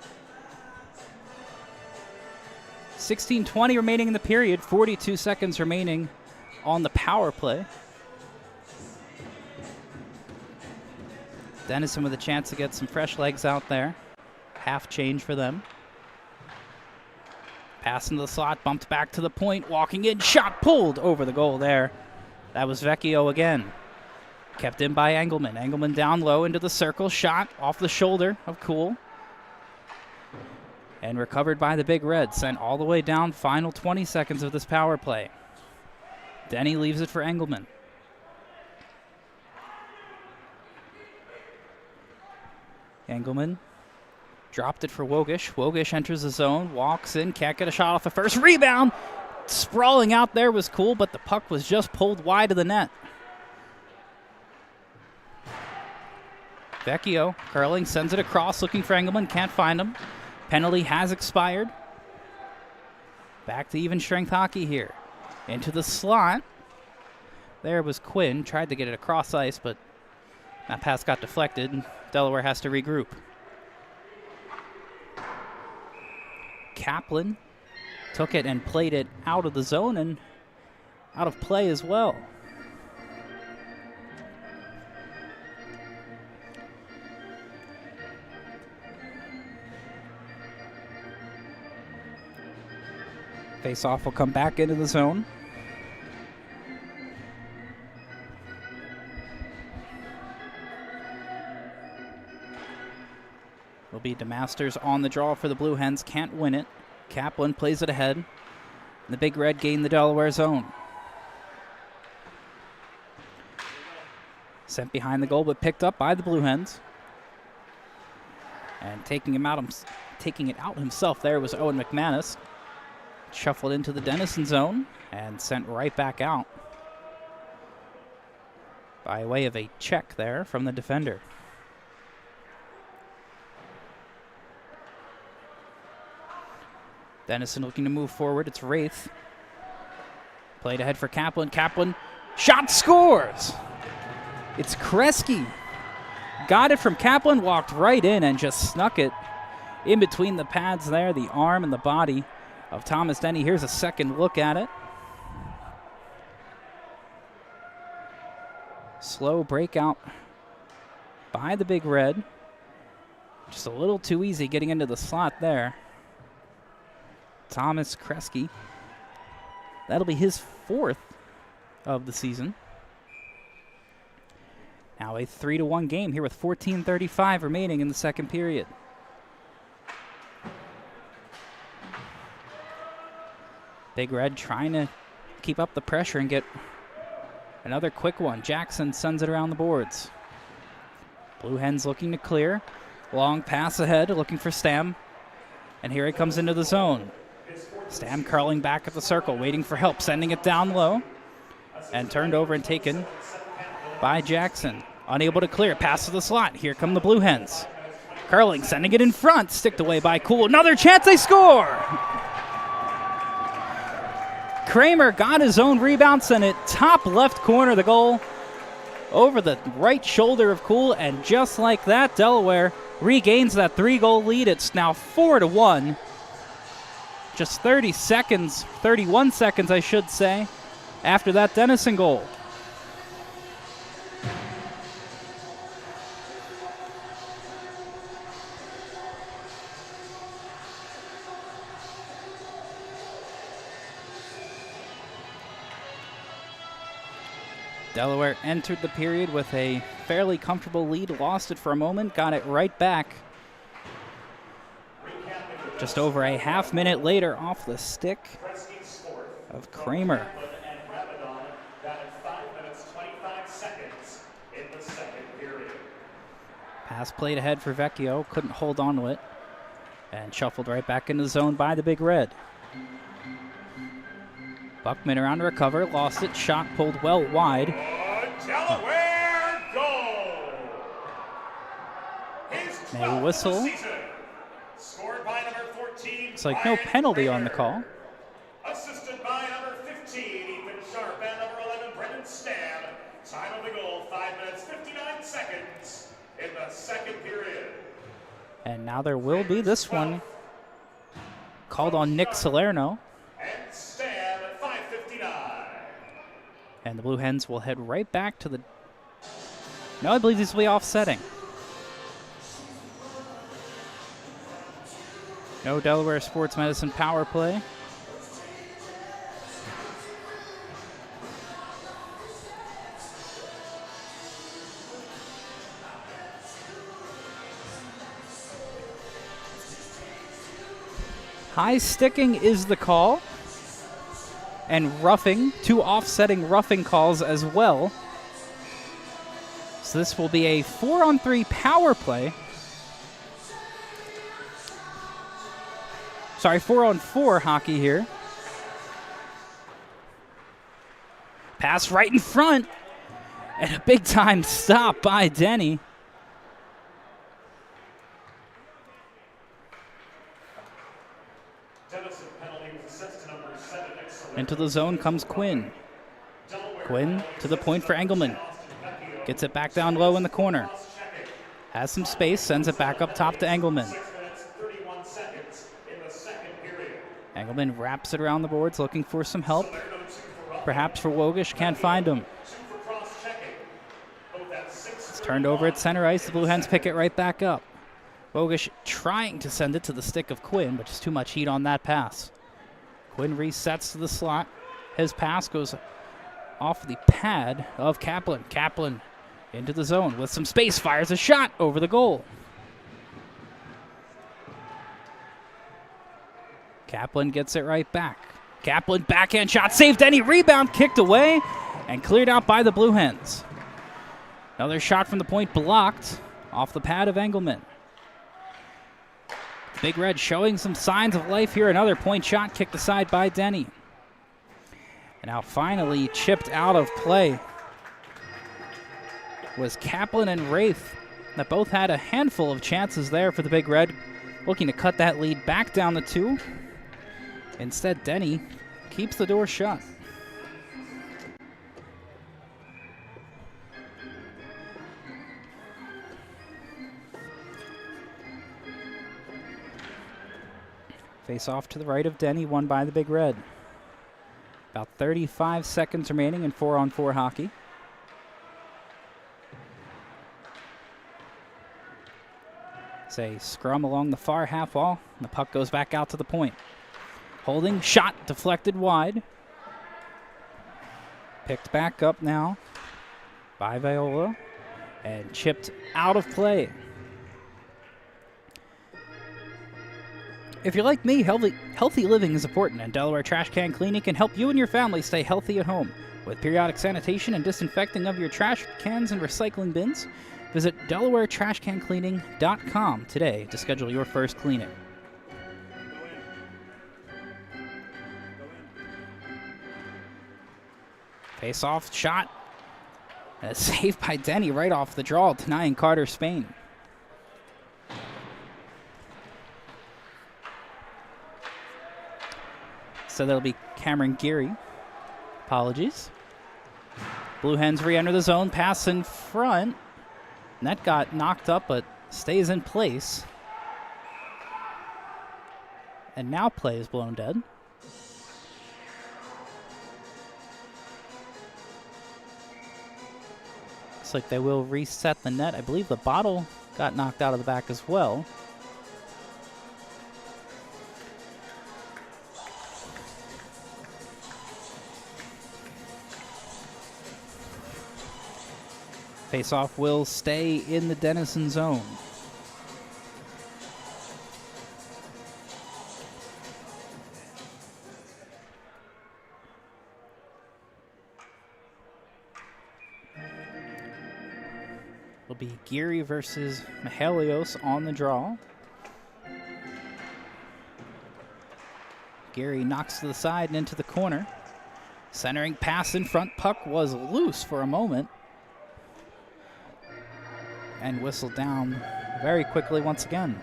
S7: 16:20 remaining in the period, 42 seconds remaining on the power play. Denison with a chance to get some fresh legs out there. Half change for them. Pass into the slot, bumped back to the point, walking in, shot pulled over the goal there. That was Vecchio again. Kept in by Engelman. Engelman down low into the circle. Shot off the shoulder of Cool. And recovered by the Big Red. Sent all the way down. Final 20 seconds of this power play. Denny leaves it for Engelman. Engelman dropped it for Wogish. Wogish enters the zone. Walks in. Can't get a shot off the first. Rebound! Sprawling out there was Cool, but the puck was just pulled wide of the net. Vecchio curling, sends it across, looking for Engelman, can't find him. Penalty has expired. Back to even strength hockey here. Into the slot. There was Quinn, tried to get it across ice, but that pass got deflected, and Delaware has to regroup. Kaplan took it and played it out of the zone and out of play as well. Face-off will come back into the zone. Will be DeMasters on the draw for the Blue Hens. Can't win it. Kaplan plays it ahead. The Big Red gain the Delaware zone. Sent behind the goal, but picked up by the Blue Hens. And taking it out himself there was Owen McManus. Shuffled into the Denison zone and sent right back out by way of a check there from the defender. Denison looking to move forward. It's Wraith. Played ahead for Kaplan. Kaplan, shot, scores! It's Kresge. Got it from Kaplan, walked right in and just snuck it in between the pads there, the arm and the body of Thomas Denny. Here's a second look at it. Slow breakout by the Big Red. Just a little too easy getting into the slot there. Thomas Kresge. That'll be his fourth of the season. Now a 3-1 game here with 14:35 remaining in the second period. Big Red trying to keep up the pressure and get another quick one. Jackson sends it around the boards. Blue Hens looking to clear. Long pass ahead, looking for Stam. And here he comes into the zone. Stam curling back at the circle, waiting for help, sending it down low. and turned over and taken by Jackson. Unable to clear, pass to the slot. Here come the Blue Hens. Curling, sending it in front, sticked away by Cool. Another chance, they score! Kramer got his own rebound, sent it top left corner of the goal, over the right shoulder of Cool, and just like that, Delaware regains that 3-goal lead. It's now 4-1. Just 31 seconds, I should say, after that Denison goal. Delaware entered the period with a fairly comfortable lead, lost it for a moment, got it right back. Just over a half minute later, off the stick of Kramer. Pass played ahead for Vecchio, couldn't hold on to it, and shuffled right back into the zone by the Big Red. Buckman around to recover, lost it, shot pulled well wide.
S8: Delaware goal!
S7: May whistle.
S8: Scored by number 14.
S7: It's like no penalty on the call.
S8: Assisted by number 15, Ethan Sharp, and number 11, Brendan Stab. Time of the goal, 5 minutes, 59 seconds in the second period.
S7: And now there will be this one called on Nick Salerno.
S8: And Stab at 5:59.
S7: And the Blue Hens will head right back to the... No, I believe this will be offsetting. No Delaware Sports Medicine power play. High sticking is the call. And roughing, 2 offsetting roughing calls as well. So this will be a 4-on-3 power play. Sorry, 4-on-4 hockey here. Pass right in front. And a big-time stop by Denny. Into the zone comes Quinn. Quinn to the point for Engelman. Gets it back down low in the corner. Has some space, sends it back up top to Engelman. Engelman wraps it around the boards, looking for some help. Perhaps for Wogish, can't find him. It's turned over at center ice. The Blue Hens pick it right back up. Wogish trying to send it to the stick of Quinn, but just too much heat on that pass. Quinn resets to the slot. His pass goes off the pad of Kaplan. Kaplan into the zone with some space, fires a shot over the goal. Kaplan gets it right back. Kaplan backhand shot, saved Denny, rebound kicked away and cleared out by the Blue Hens. Another shot from the point blocked off the pad of Engelman. Big Red showing some signs of life here. Another point shot kicked aside by Denny. And now finally chipped out of play was Kaplan and Wraith that both had a handful of chances there for the Big Red, looking to cut that lead back down to 2. Instead, Denny keeps the door shut. Face off to the right of Denny, won by the Big Red. About 35 seconds remaining in 4-on-4 hockey. It's a scrum along the far half wall, and the puck goes back out to the point. Holding, shot deflected wide. Picked back up now by Viola and chipped out of play. If you're like me, healthy living is important, and Delaware Trash Can Cleaning can help you and your family stay healthy at home. With periodic sanitation and disinfecting of your trash cans and recycling bins, visit DelawareTrashCanCleaning.com today to schedule your first cleaning. Face-off shot. And a save by Denny right off the draw, denying Carter Spain. So that'll be Cameron Geary. Apologies. Blue Hens re-enter the zone. Pass in front. Net got knocked up, but stays in place. And now play is blown dead. Looks like they will reset the net. I believe the bottle got knocked out of the back as well. Face-off will stay in the Denison zone. It'll be Geary versus Mihelios on the draw. Geary knocks to the side and into the corner. Centering pass in front. Puck was loose for a moment. And whistled down very quickly once again.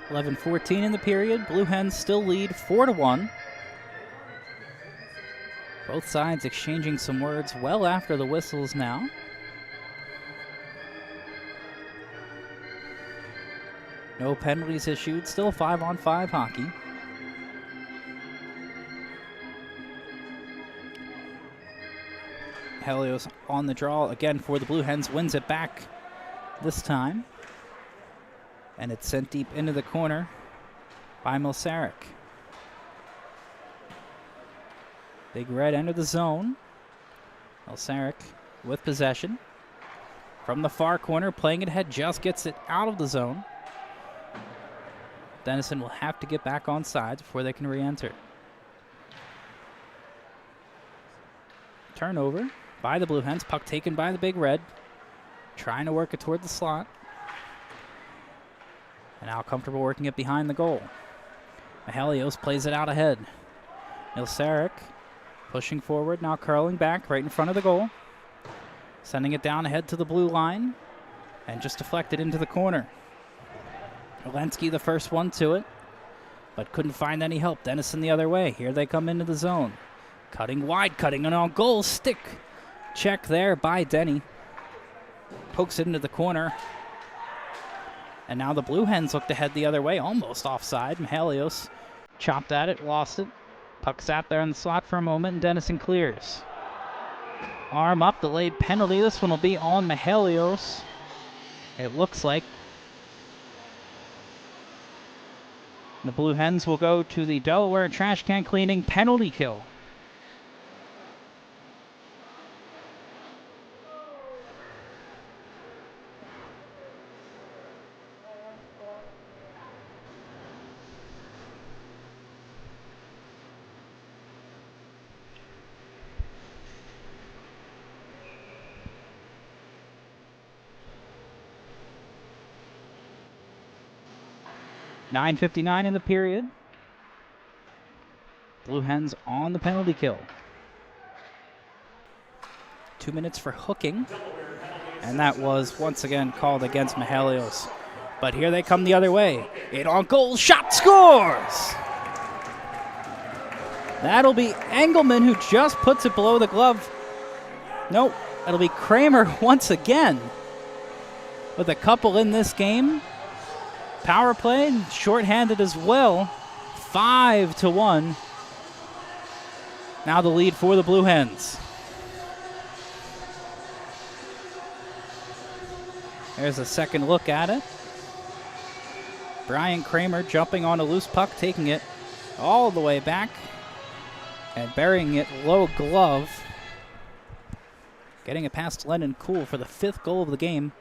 S7: .11:14 in the period. Blue Hens still lead 4-1. Both sides exchanging some words well after the whistles now. No penalties issued, still 5-on-5 hockey. Helios on the draw again for the Blue Hens, wins it back this time. And it's sent deep into the corner by Milsarek. Big Red enter the zone. Milsarek with possession. From the far corner, playing it ahead, just gets it out of the zone. Denison will have to get back on sides before they can re-enter. Turnover by the Blue Hens. Puck taken by the Big Red. Trying to work it toward the slot. And now comfortable working it behind the goal. Mihelios plays it out ahead. Milsarek pushing forward, now curling back right in front of the goal. Sending it down ahead to the blue line. And just deflected into the corner. Olensky the first one to it, but couldn't find any help. Denison the other way. Here they come into the zone. Cutting wide, cutting on all goal. Stick check there by Denny. Pokes it into the corner. And now the Blue Hens look to head the other way, almost offside. Mihelios chopped at it, lost it. Puck sat there in the slot for a moment, and Denison clears. Arm up, delayed penalty. This one will be on Mihelios. It looks like. The Blue Hens will go to the Delaware trash can cleaning penalty kill. .9:59 in the period. Blue Hens on the penalty kill. 2 minutes for hooking. And that was once again called against Mihelios. But here they come the other way. It on goal, shot, scores! That'll be Engelman, who just puts it below the glove. Nope, it'll be Kramer once again. With a couple in this game. Power play, shorthanded as well. 5-1. Now the lead for the Blue Hens. There's a second look at it. Brian Kramer jumping on a loose puck, taking it all the way back and burying it low glove. Getting it past Lennon Cool for the 5th goal of the game.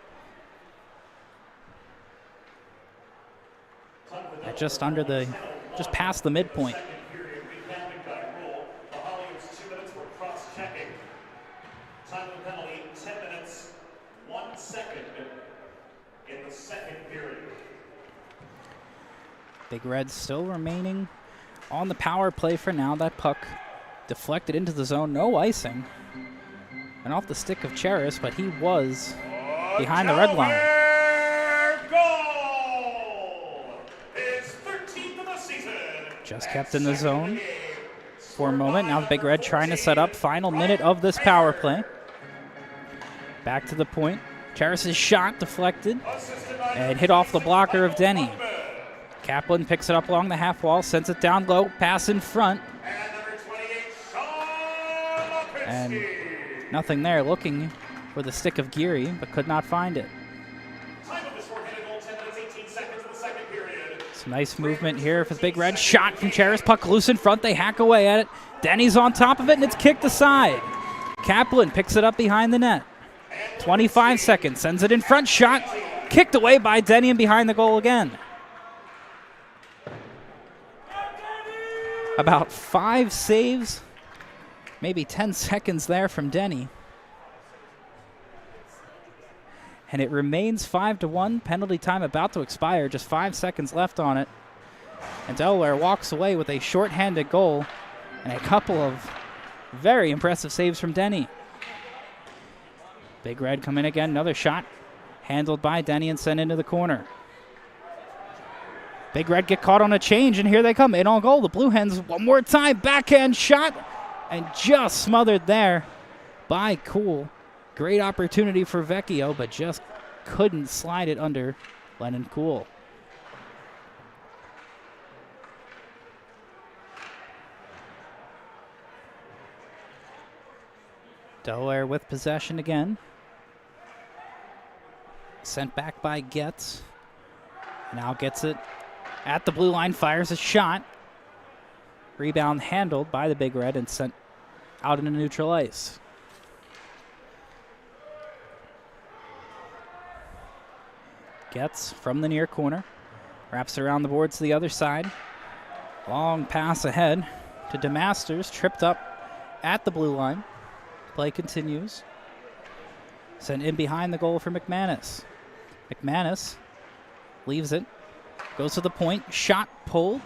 S7: At just under the just past the midpoint.
S8: Second period, recounting by rule. The Hollywood's 2 minutes were cross-checking. Time of the penalty, 10 minutes, 1 second in the second period.
S7: Big Red still remaining on the power play for now. That puck deflected into the zone, no icing. And off the stick of Cheris, but he was behind the red line.
S8: Delaware goal! His 13th of the season.
S7: Just kept in the zone for a moment. Now the Big Red trying to set up. Final minute of this power play. Back to the point. Cheris' shot deflected and hit off the blocker of Denny. Kaplan picks it up along the half wall, sends it down low, pass in front.
S8: And number 28, Sean
S7: And
S8: Lipinski.
S7: nothing there, looking for the stick of Geary, but could not find it.
S8: Time of the shorthanded goal, 10 minutes, 18 seconds in the second period.
S7: Some nice movement here for the Big Red. Shot from Cheris, puck loose in front. They hack away at it. Denny's on top of it, and it's kicked aside. Kaplan picks it up behind the net. 25 seconds, sends it in front. Shot kicked away by Denny and behind the goal again. About 5 saves, maybe 10 seconds there from Denny. And it remains 5-1. Penalty time about to expire. Just 5 seconds left on it. And Delaware walks away with a shorthanded goal and a couple of very impressive saves from Denny. Big Red come in again. Another shot handled by Denny and sent into the corner. Big Red get caught on a change, and here they come in on goal. The Blue Hens one more time. Backhand shot and just smothered there by Cool. Great opportunity for Vecchio, but just couldn't slide it under Lennon Cool. Delaware with possession again. Sent back by Getz. Now gets it at the blue line, fires a shot. Rebound handled by the Big Red and sent out into neutral ice. Getz from the near corner. Wraps around the boards to the other side. Long pass ahead to DeMasters. Tripped up at the blue line. Play continues. Sent in behind the goal for McManus. McManus leaves it. Goes to the point. Shot pulled.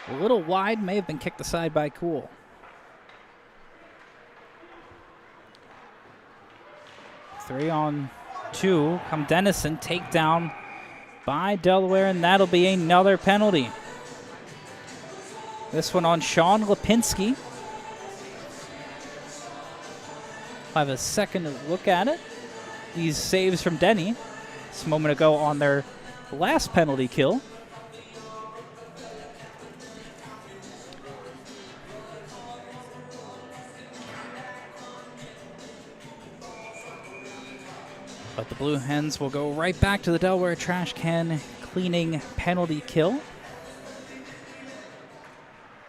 S7: A little wide. May have been kicked aside by Cool. Three on two. Come Denison. Takedown by Delaware, and that'll be another penalty. This one on Sean Lipinski. I'll have a second look at it. These saves from Denny just a moment ago on their last penalty kill. But the Blue Hens will go right back to the Delaware trash can cleaning penalty kill.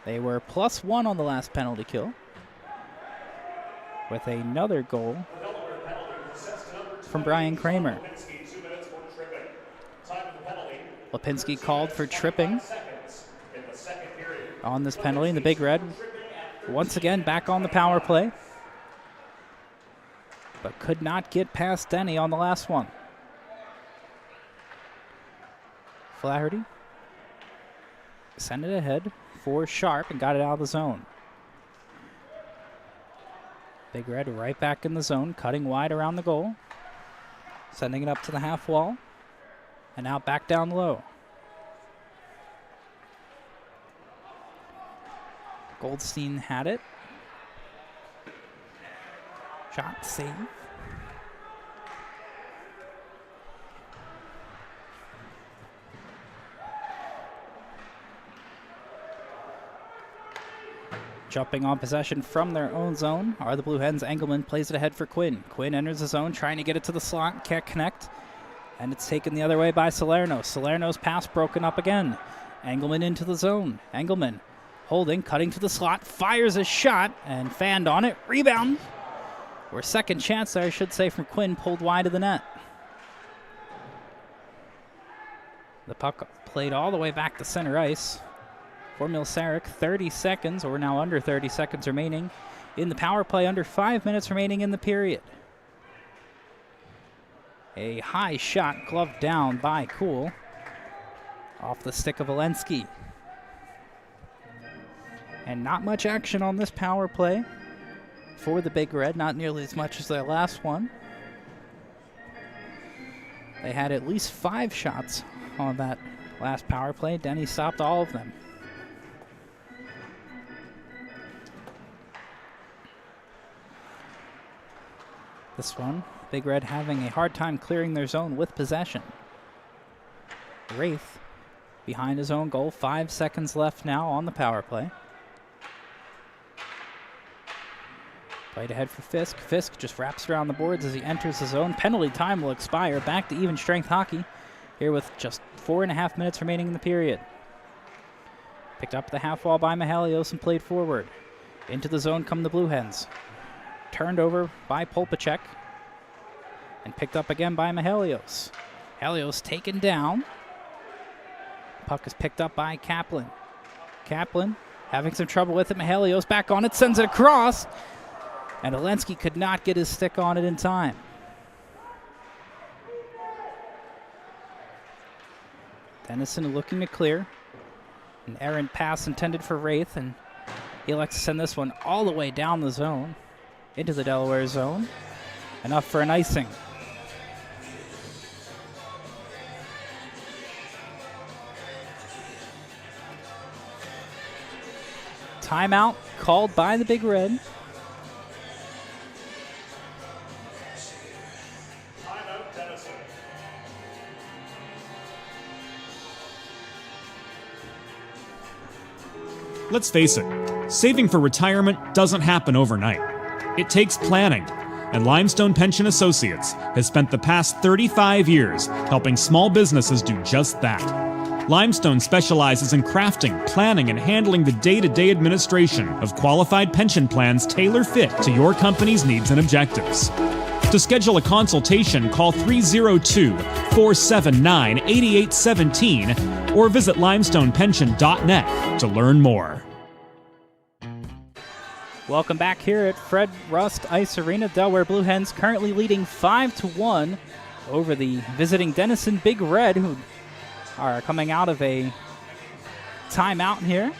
S7: They were +1 on the last penalty kill, with another goal from Brian Kramer. Lipinski called for tripping on this penalty, and the Big Red once again back on the power play, but could not get past Denny on the last one. Flaherty sent it ahead for Sharp and got it out of the zone. Big Red right back in the zone, cutting wide around the goal, sending it up to the half wall, and now back down low. Goldstein had it. Shot save. Jumping on possession from their own zone are the Blue Hens. Engelman plays it ahead for Quinn. Quinn enters the zone, trying to get it to the slot. Can't connect. And it's taken the other way by Salerno. Salerno's pass broken up again. Engelman into the zone. Engelman holding, cutting to the slot, fires a shot, and fanned on it. Rebound. Or second chance there, I should say, from Quinn, pulled wide of the net. The puck played all the way back to center ice. for Milsarek. 30 seconds, or now under 30 seconds remaining in the power play. Under 5 minutes remaining in the period. A high shot gloved down by Kuhl off the stick of Walensky. And not much action on this power play for the Big Red, not nearly as much as their last one. They had at least 5 shots on that last power play. Denny stopped all of them. This one, Big Red having a hard time clearing their zone with possession. Wraith behind his own goal. 5 seconds left now on the power play. Played ahead for Fisk. Fisk just wraps around the boards as he enters the zone. Penalty time will expire. Back to even strength hockey here with just 4.5 minutes remaining in the period. Picked up the half wall by Mihalios and played forward. Into the zone come the Blue Hens. Turned over by Polpacek and picked up again by Mihalios. Mihalios taken down. Puck is picked up by Kaplan. Kaplan having some trouble with it. Mihalios back on it, sends it across. And Walensky could not get his stick on it in time. Denison looking to clear. An errant pass intended for Wraith, and he elects to send this one all the way down the zone, into the Delaware zone. Enough for an icing. Timeout called by the Big Red.
S8: Timeout, Denison.
S5: Let's face it, saving for retirement doesn't happen overnight. It takes planning, and Limestone Pension Associates has spent the past 35 years helping small businesses do just that. Limestone specializes in crafting, planning, and handling the day-to-day administration of qualified pension plans tailor-fit to your company's needs and objectives. To schedule a consultation, call 302-479-8817 or visit limestonepension.net to learn more.
S7: Welcome back here at Fred Rust Ice Arena. Delaware Blue Hens currently leading 5-1 over the visiting Denison Big Red, who are coming out of a timeout here.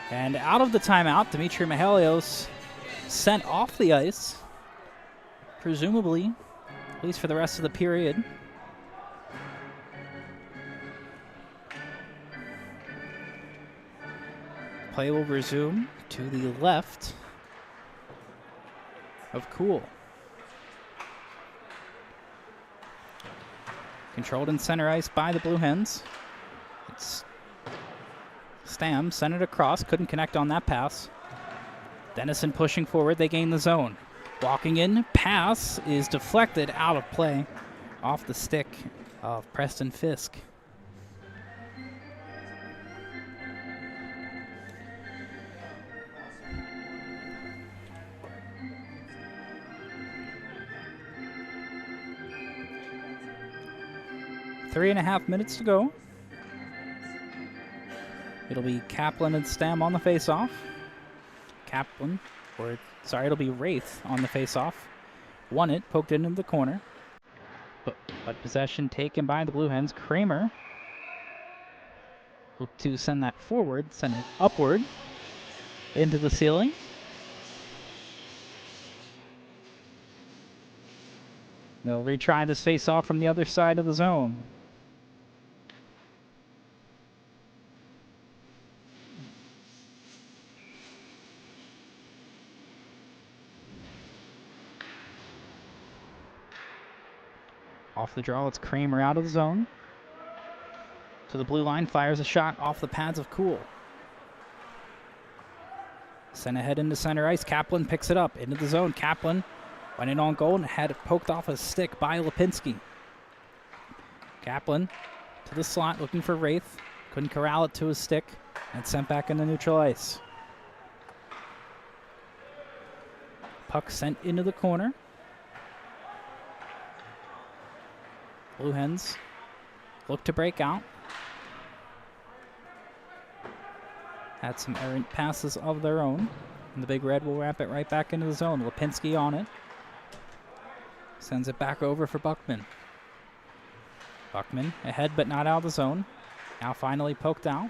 S7: And out of the timeout, Dmitry Mihalios sent off the ice, presumably, at least for the rest of the period. Play will resume to the left of Kuhl. Controlled in center ice by the Blue Hens. It's Stam sent it across, couldn't connect on that pass. Denison pushing forward, they gain the zone. Walking in, pass is deflected out of play off the stick of Preston Fisk. Three and a half minutes to go. It'll be Kaplan and Stam on the faceoff. It'll be Wraith on the faceoff. Won it, poked it into the corner. But possession taken by the Blue Hens. Kramer look to send that forward, send it upward into the ceiling. They'll retry this faceoff from the other side of the zone. Off the draw, it's Kramer out of the zone. To the blue line, fires a shot off the pads of Kuhl. Sent ahead into center ice. Kaplan picks it up into the zone. Kaplan went in on goal and had it poked off a stick by Lipinski. Kaplan to the slot looking for Wraith. Couldn't corral it to his stick and sent back into neutral ice. Puck sent into the corner. Blue Hens look to break out. Had some errant passes of their own. And the Big Red will wrap it right back into the zone. Lipinski on it. Sends it back over for Buckman. Buckman ahead but not out of the zone. Now finally poked out.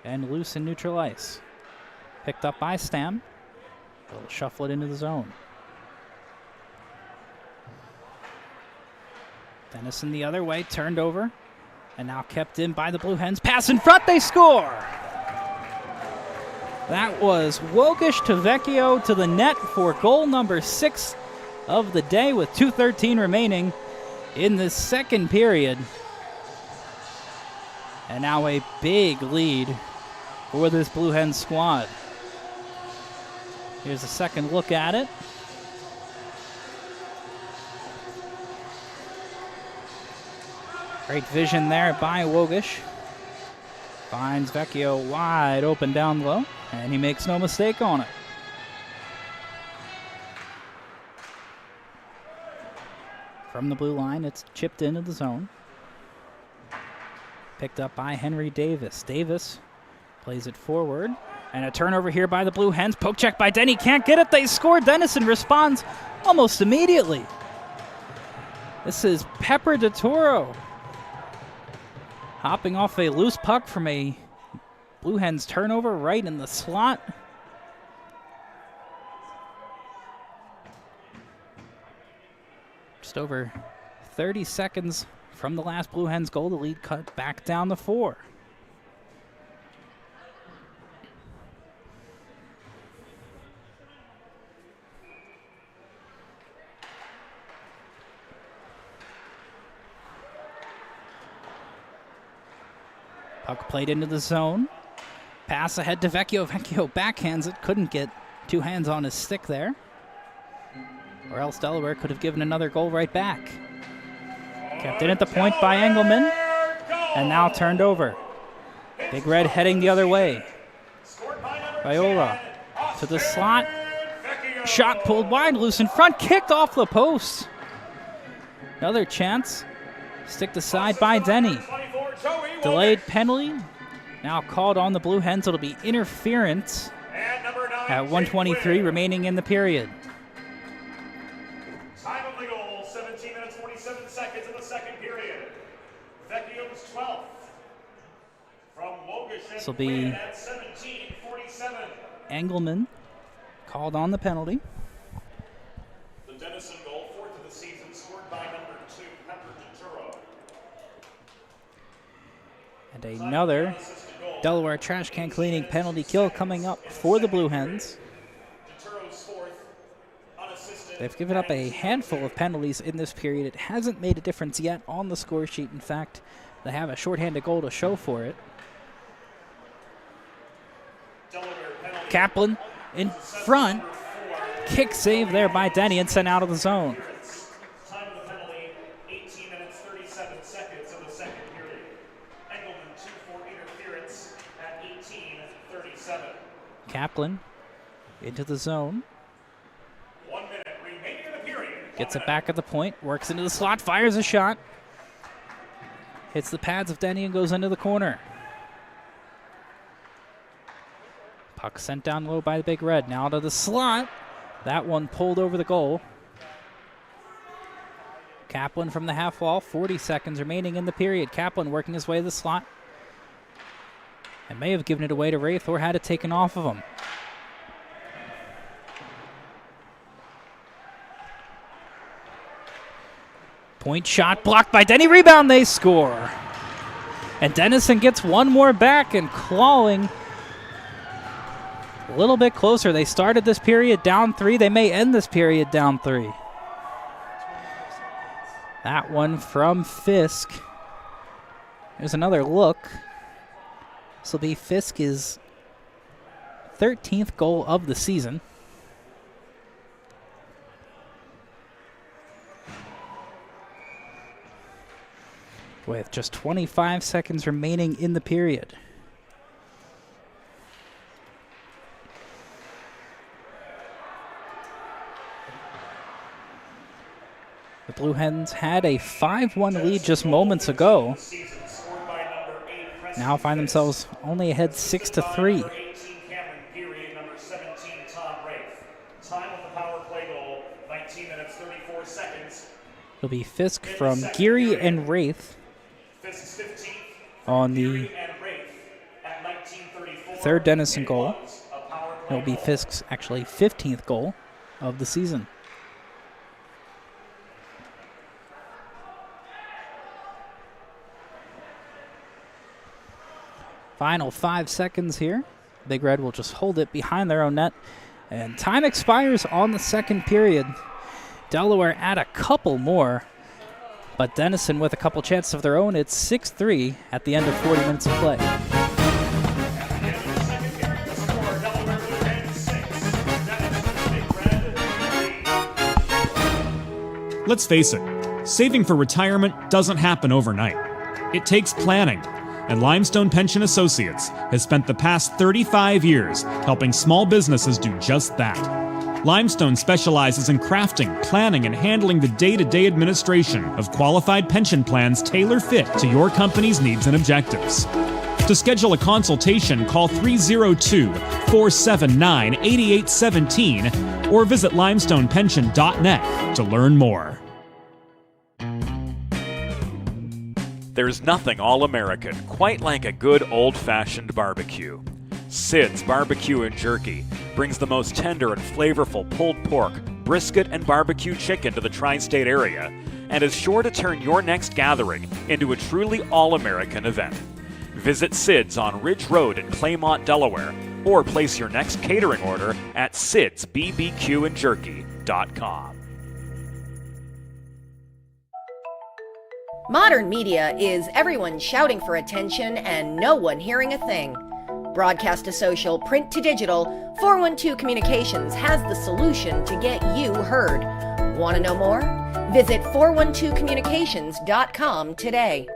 S7: And loose in neutral ice. Picked up by Stam. They'll shuffle it into the zone. Denison the other way, turned over. And now kept in by the Blue Hens. Pass in front, they score! That was Wogish to Vecchio to the net for goal number 6 of the day with 2:13 remaining in the second period. And now a big lead for this Blue Hens squad. Here's a second look at it. Great vision there by Wogish. Finds Vecchio wide open down low, and he makes no mistake on it. From the blue line, it's chipped into the zone. Picked up by Henry Davis. Davis plays it forward, and a turnover here by the Blue Hens. Poke check by Denny, can't get it, they score. Denison responds almost immediately. This is Pepper DeToro. Hopping off a loose puck from a Blue Hens turnover right in the slot. Just over 30 seconds from the last Blue Hens goal. The lead cut back down to 4. Puck played into the zone. Pass ahead to Vecchio. Vecchio backhands it. Couldn't get 2 hands on his stick there. Or else Delaware could have given another goal right back. Kept in at the point by Engelman. And now turned over. Big Red heading the other way. Viola to the slot. Shot pulled wide, loose in front. Kicked off the post. Another chance. Sticked aside by Denny. Delayed penalty. Now called on the Blue Hens. It'll be interference at 1:23 remaining in the period.
S8: Time of the goal, 17 minutes, 47 seconds in the second period. Vecchio's 12th. From Wogish.
S7: This will be
S8: at 17:47.
S7: Engelman called on the penalty.
S8: The Denison goal, 4th of the season, scored by number 2, Pepper DeTuro.
S7: And another Delaware trash can cleaning penalty kill coming up for the Blue Hens. They've given up a handful of penalties in this period. It hasn't made a difference yet on the score sheet. In fact, they have a shorthanded goal to show for it. Kaplan in front. Kick save there by Denny and sent out of the zone.
S8: Time of the penalty, 18 minutes, 37 seconds of the second period. Engelman 2 for interference at 18:37.
S7: Kaplan into the zone.
S8: 1 minute remaining in the period.
S7: Gets it back at the point, works into the slot, fires a shot. Hits the pads of Denny and goes into the corner. Puck sent down low by the Big Red. Now to the slot. That one pulled over the goal. Kaplan from the half wall, 40 seconds remaining in the period. Kaplan working his way to the slot. And may have given it away to Wraith or had it taken off of him. Point shot blocked by Denny. Rebound, they score. And Denison gets one more back and clawing a little bit closer. They started this period down 3. They may end this period down 3. That one from Fisk. There's another look. This will be Fisk's 13th goal of the season. with just 25 seconds remaining in the period. The Blue Hens had a 5-1 lead just moments ago. Now find themselves only ahead 6-3. It'll be Fisk from Geary and Wraith on the third Denison goal. It'll be Fisk's actually 15th goal of the season. Final 5 seconds here. Big Red will just hold it behind their own net. And time expires on the second period. Delaware add a couple more. But Denison with a couple chances of their own. It's 6-3 at the end of 40 minutes of play.
S5: Let's face it, saving for retirement doesn't happen overnight. It takes planning. And Limestone Pension Associates has spent the past 35 years helping small businesses do just that. Limestone specializes in crafting, planning, and handling the day-to-day administration of qualified pension plans tailor-fit to your company's needs and objectives. To schedule a consultation, call 302-479-8817 or visit limestonepension.net to learn more.
S4: There's nothing all-American quite like a good old-fashioned barbecue. Sid's Barbecue and Jerky brings the most tender and flavorful pulled pork, brisket, and barbecue chicken to the tri-state area and is sure to turn your next gathering into a truly all-American event. Visit Sid's on Ridge Road in Claymont, Delaware, or place your next catering order at sidsbbqandjerky.com.
S3: Modern media is everyone shouting for attention and no one hearing a thing. Broadcast to social, print to digital, 412 Communications has the solution to get you heard. Want to know more? Visit 412communications.com today.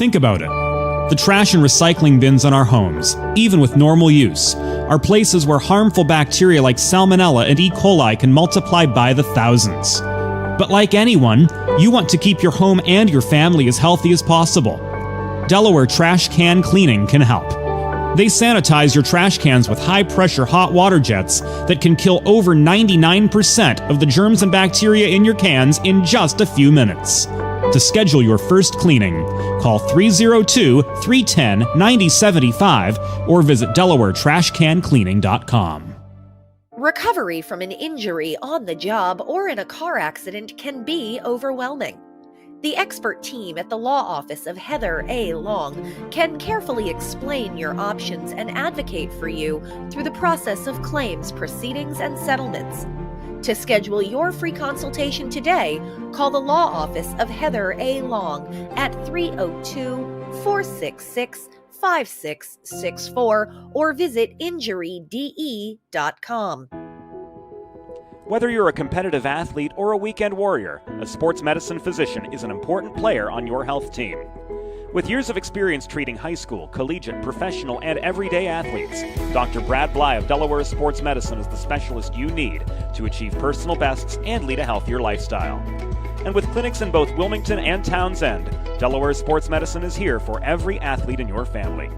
S5: Think about it. The trash and recycling bins in our homes, even with normal use, are places where harmful bacteria like Salmonella and E. coli can multiply by the thousands. But like anyone, you want to keep your home and your family as healthy as possible. Delaware Trash Can Cleaning can help. They sanitize your trash cans with high-pressure hot water jets that can kill over 99% of the germs and bacteria in your cans in just a few minutes. To schedule your first cleaning, call 302-310-9075 or visit DelawareTrashCanCleaning.com.
S3: Recovery from an injury on the job or in a car accident can be overwhelming. The expert team at the law office of Heather A. Long can carefully explain your options and advocate for you through the process of claims, proceedings, and settlements. To schedule your free consultation today, call the law office of Heather A. Long at 302-466-5664 or visit injuryde.com.
S4: Whether you're a competitive athlete or a weekend warrior, a sports medicine physician is an important player on your health team. With years of experience treating high school, collegiate, professional, and everyday athletes, Dr. Brad Bly of Delaware Sports Medicine is the specialist you need to achieve personal bests and lead a healthier lifestyle. And with clinics in both Wilmington and Townsend, Delaware Sports Medicine is here for every athlete in your family.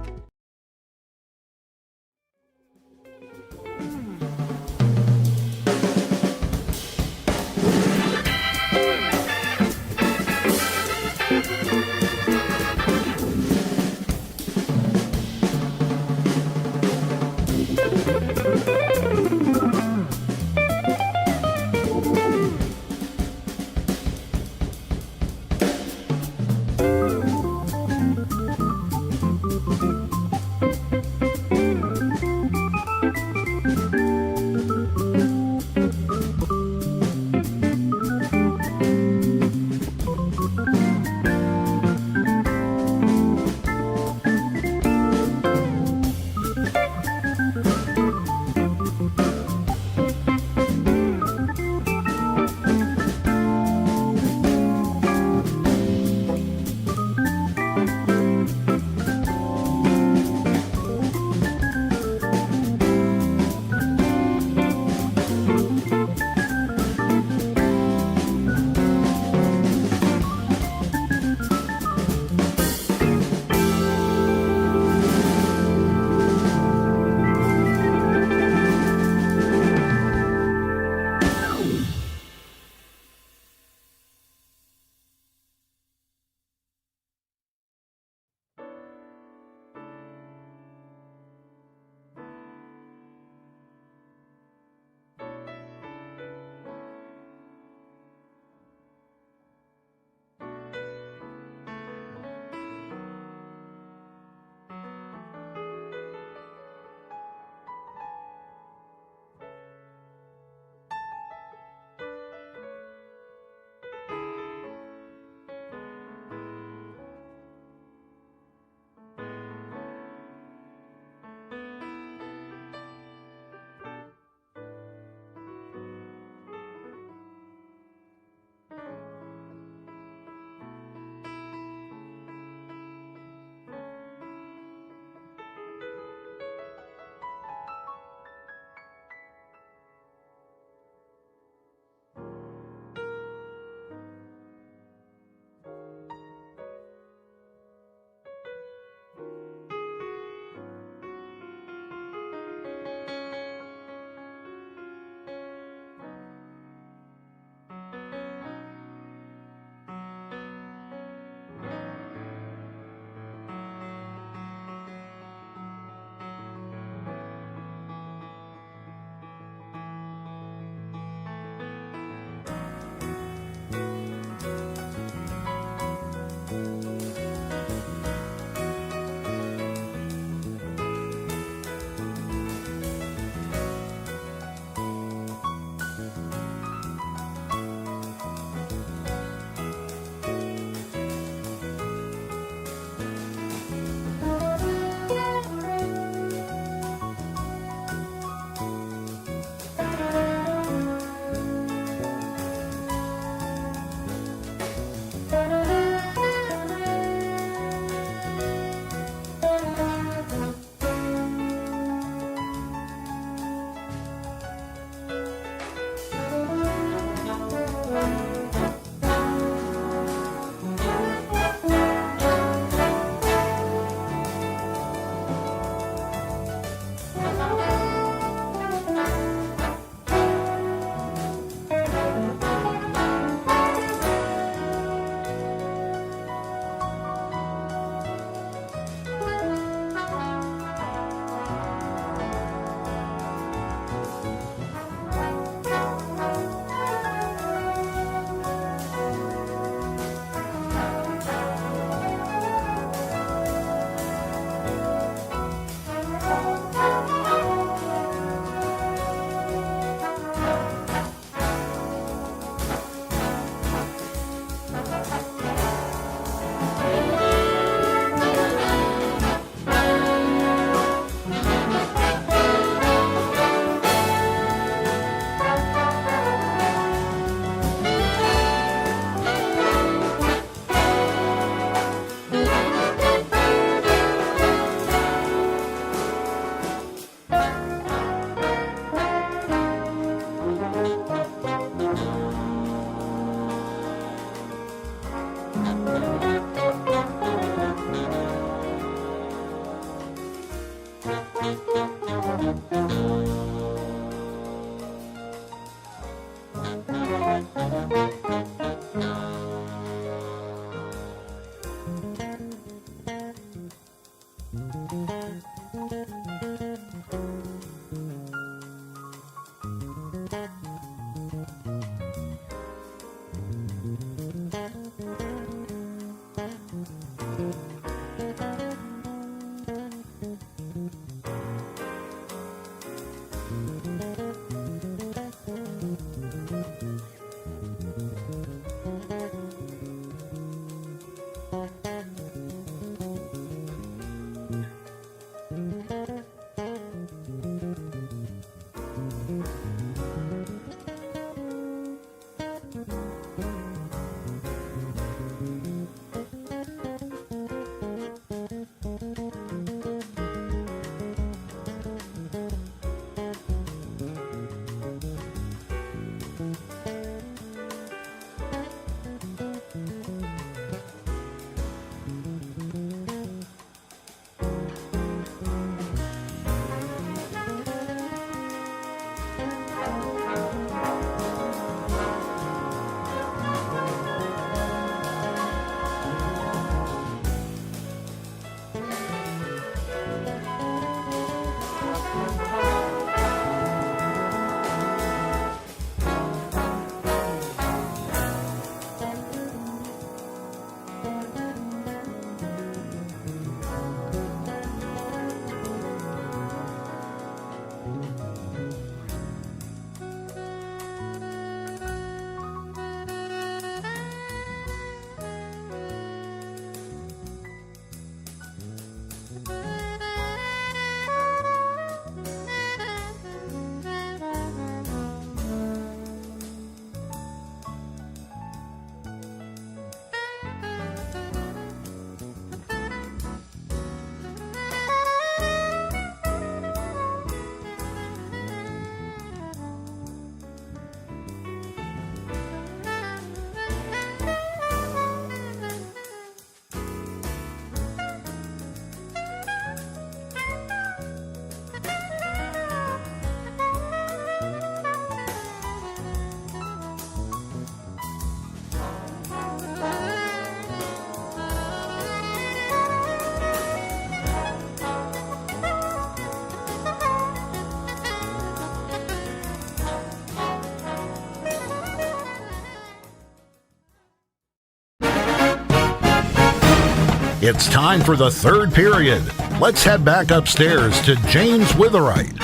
S6: It's time for the third period. Let's head back upstairs to James Witherite.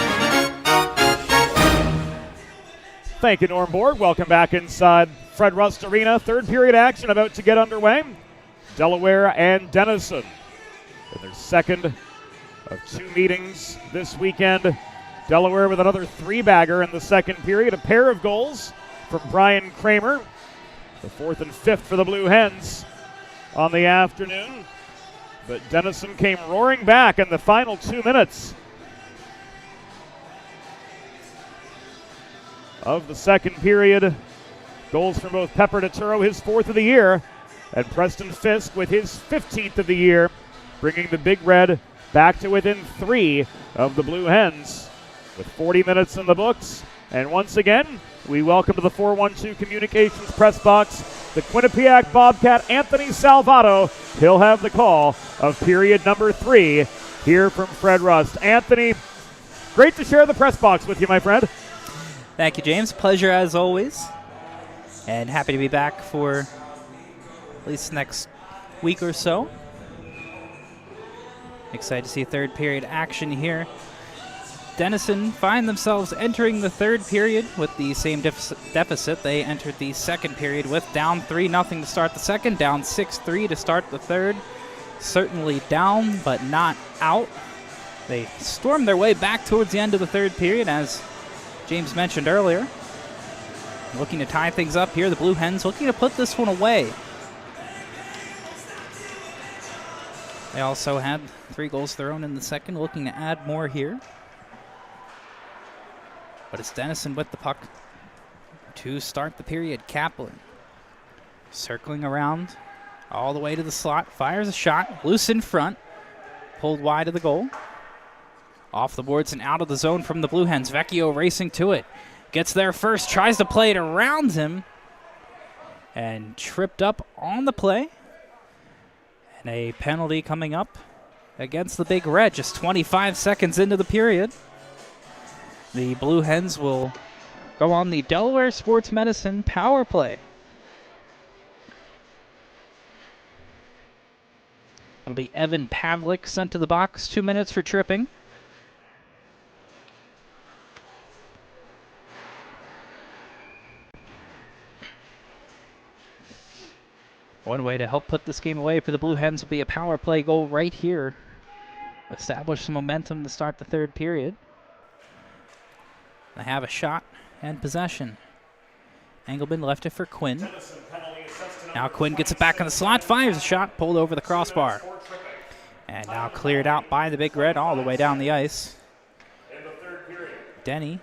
S2: Thank you, Norm Borg. Welcome back inside Fred Rust Arena. Third period action about to get underway. Delaware and Denison in their second of two meetings this weekend. Delaware with another three-bagger in the second period. A pair of goals from Brian Kramer. The fourth and fifth for the Blue Hens on the afternoon. But Denison came roaring back in the final 2 minutes of the second period. Goals from both Pepper Totoro, his fourth of the year, and Preston Fisk with his 15th of the year, bringing the Big Red back to within 3 of the Blue Hens with 40 minutes in the books. And once again, we welcome to the 412 Communications press box the Quinnipiac Bobcat Anthony Salvato. He'll have the call of period number 3 here from Fred Rust. Anthony, great to share the press box with you, my friend.
S7: Thank you, James. Pleasure as always. And happy to be back for at least the next week or so. Excited to see third period action here. Denison find themselves entering the third period with the same deficit. They entered the second period with down 3-0 to start the second, down 6-3 to start the third. Certainly down, but not out. They stormed their way back towards the end of the third period, as James mentioned earlier. Looking to tie things up here. The Blue Hens looking to put this one away. They also had 3 goals of their own in the second, looking to add more here. But it's Denison with the puck to start the period. Kaplan circling around all the way to the slot. Fires a shot. Loose in front. Pulled wide of the goal. Off the boards and out of the zone from the Blue Hens. Vecchio racing to it. Gets there first. Tries to play it around him. And tripped up on the play. And a penalty coming up against the Big Red. Just 25 seconds into the period. The Blue Hens will go on the Delaware Sports Medicine power play. It'll be Evan Pavlik sent to the box. 2 minutes for tripping. One way to help put this game away for the Blue Hens will be a power play goal right here. Establish some momentum to start the third period. They have a shot and possession. Engelman left it for Quinn. Now Quinn gets it back in the slot, fires a shot, pulled over the crossbar. And now cleared out by the Big Red all the way down the ice. Denny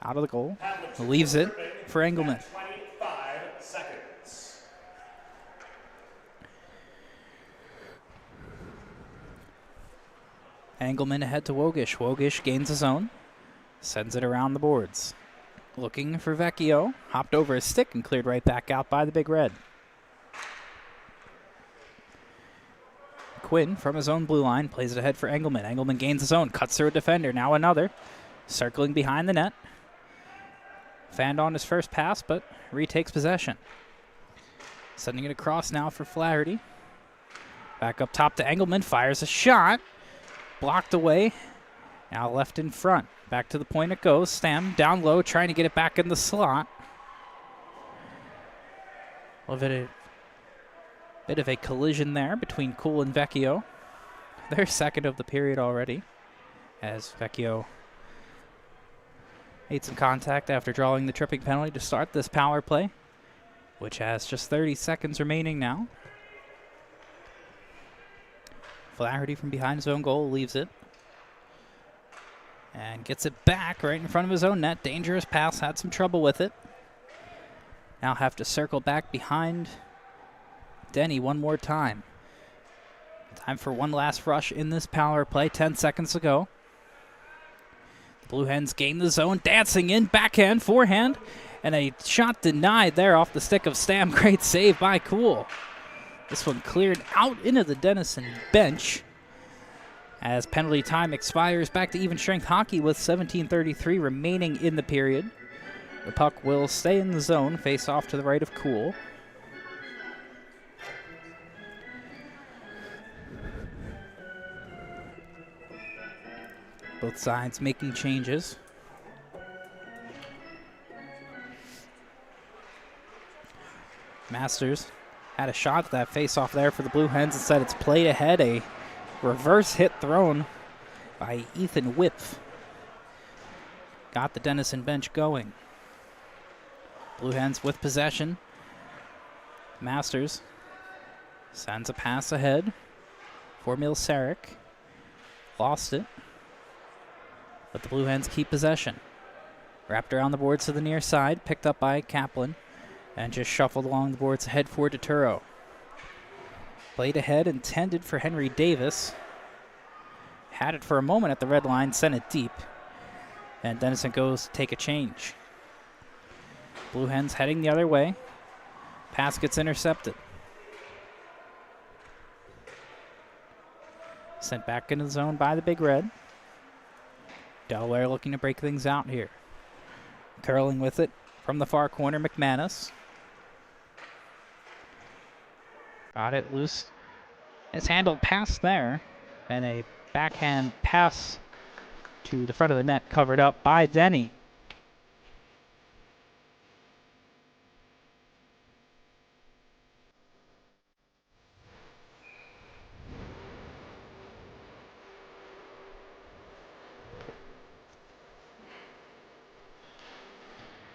S7: out of the goal, leaves it for Engelman. Engelman ahead to Wogish. Wogish gains his own. Sends it around the boards. Looking for Vecchio. Hopped over his stick and cleared right back out by the Big Red. Quinn from his own blue line plays it ahead for Engelman. Engelman gains his own. Cuts through a defender. Now another. Circling behind the net. Fanned on his first pass, but retakes possession. Sending it across now for Flaherty. Back up top to Engelman. Fires a shot. Blocked away. Now left in front. Back to the point it goes. Stam down low, trying to get it back in the slot. A bit of a collision there between Kuhl and Vecchio. Their second of the period already, as Vecchio made some contact after drawing the tripping penalty to start this power play, which has just 30 seconds remaining now. Flaherty from behind his own goal leaves it. And gets it back right in front of his own net. Dangerous pass, had some trouble with it. Now have to circle back behind Denny one more time. Time for one last rush in this power play. 10 seconds to go. The Blue Hens gain the zone, dancing in, backhand, forehand, and a shot denied there off the stick of Stam. Great save by Kuhl. This one cleared out into the Denison bench. As penalty time expires, back to even strength hockey with 17:33 remaining in the period. The puck will stay in the zone, face off to the right of Kuhl. Both sides making changes. Masters had a shot at that face-off there for the Blue Hens. Instead, it's played ahead. A reverse hit thrown by Ethan Whipf. Got the Denison bench going. Blue Hens with possession. Masters sends a pass ahead for Milsarek. Lost it. But the Blue Hens keep possession. Wrapped around the boards to the near side. Picked up by Kaplan. And just shuffled along the boards ahead for DeTuro. Played ahead, intended for Henry Davis. Had it for a moment at the red line, sent it deep. And Denison goes to take a change. Blue Hens heading the other way. Pass gets intercepted. Sent back into the zone by the Big Red. Delaware looking to break things out here. Curling with it from the far corner, McManus. Got it loose. It's handled past there. And a backhand pass to the front of the net covered up by Denny.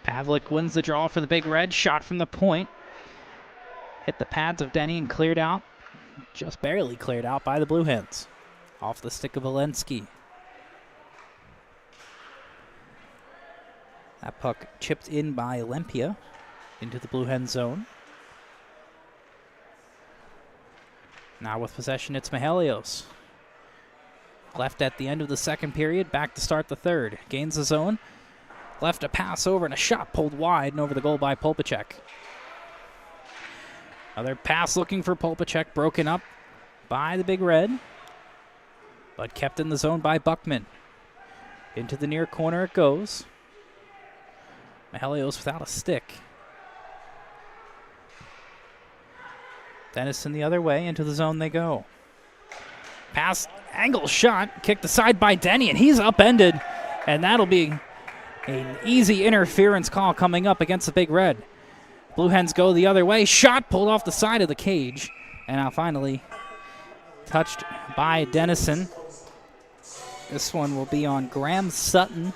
S7: Pavlik wins the draw for the Big Red. Shot from the point. Hit the pads of Denny and cleared out. Just barely cleared out by the Blue Hens. Off the stick of Valensky. That puck chipped in by Olympia into the Blue Hen zone. Now with possession, it's Mihelios. Left at the end of the second period, back to start the third. Gains the zone. Left a pass over and a shot pulled wide and over the goal by Polpacek. Another pass looking for Polpacek, broken up by the Big Red, but kept in the zone by Buckman. Into the near corner it goes. Mihelios without a stick. Denison the other way, into the zone they go. Pass, angle shot, kicked aside by Denny, and he's upended, and that'll be an easy interference call coming up against the Big Red. Blue Hens go the other way. Shot pulled off the side of the cage. And now finally touched by Denison. This one will be on Graham Sutton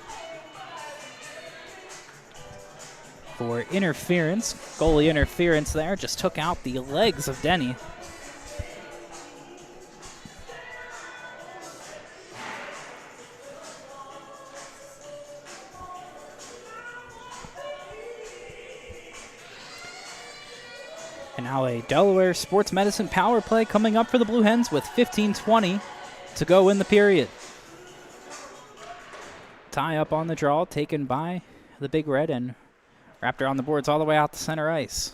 S7: for interference. Goalie interference there. Just took out the legs of Denny. And now a Delaware Sports Medicine power play coming up for the Blue Hens with 15:20 to go in the period. Tie up on the draw taken by the Big Red and wrapped around the boards all the way out to center ice.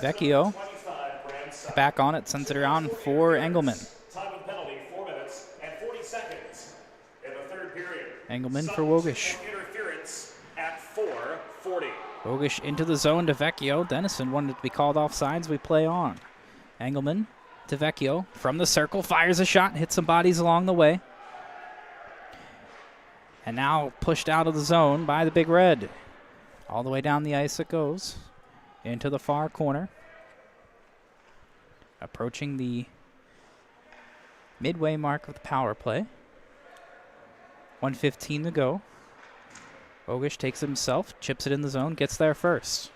S7: Vecchio back on it, sends it around for Engelman.
S8: Time of penalty, 4 minutes and 40 seconds in the third period.
S7: Engelman for Wogish.
S8: Interference at 4:40.
S7: Wogish into the zone to Vecchio. Denison wanted to be called off sides. We play on. Engelman to Vecchio from the circle. Fires a shot. Hits some bodies along the way. And now pushed out of the zone by the Big Red. All the way down the ice it goes. Into the far corner. Approaching the midway mark of the power play. 1:15 to go. Wogish takes it himself, chips it in the zone, gets there first.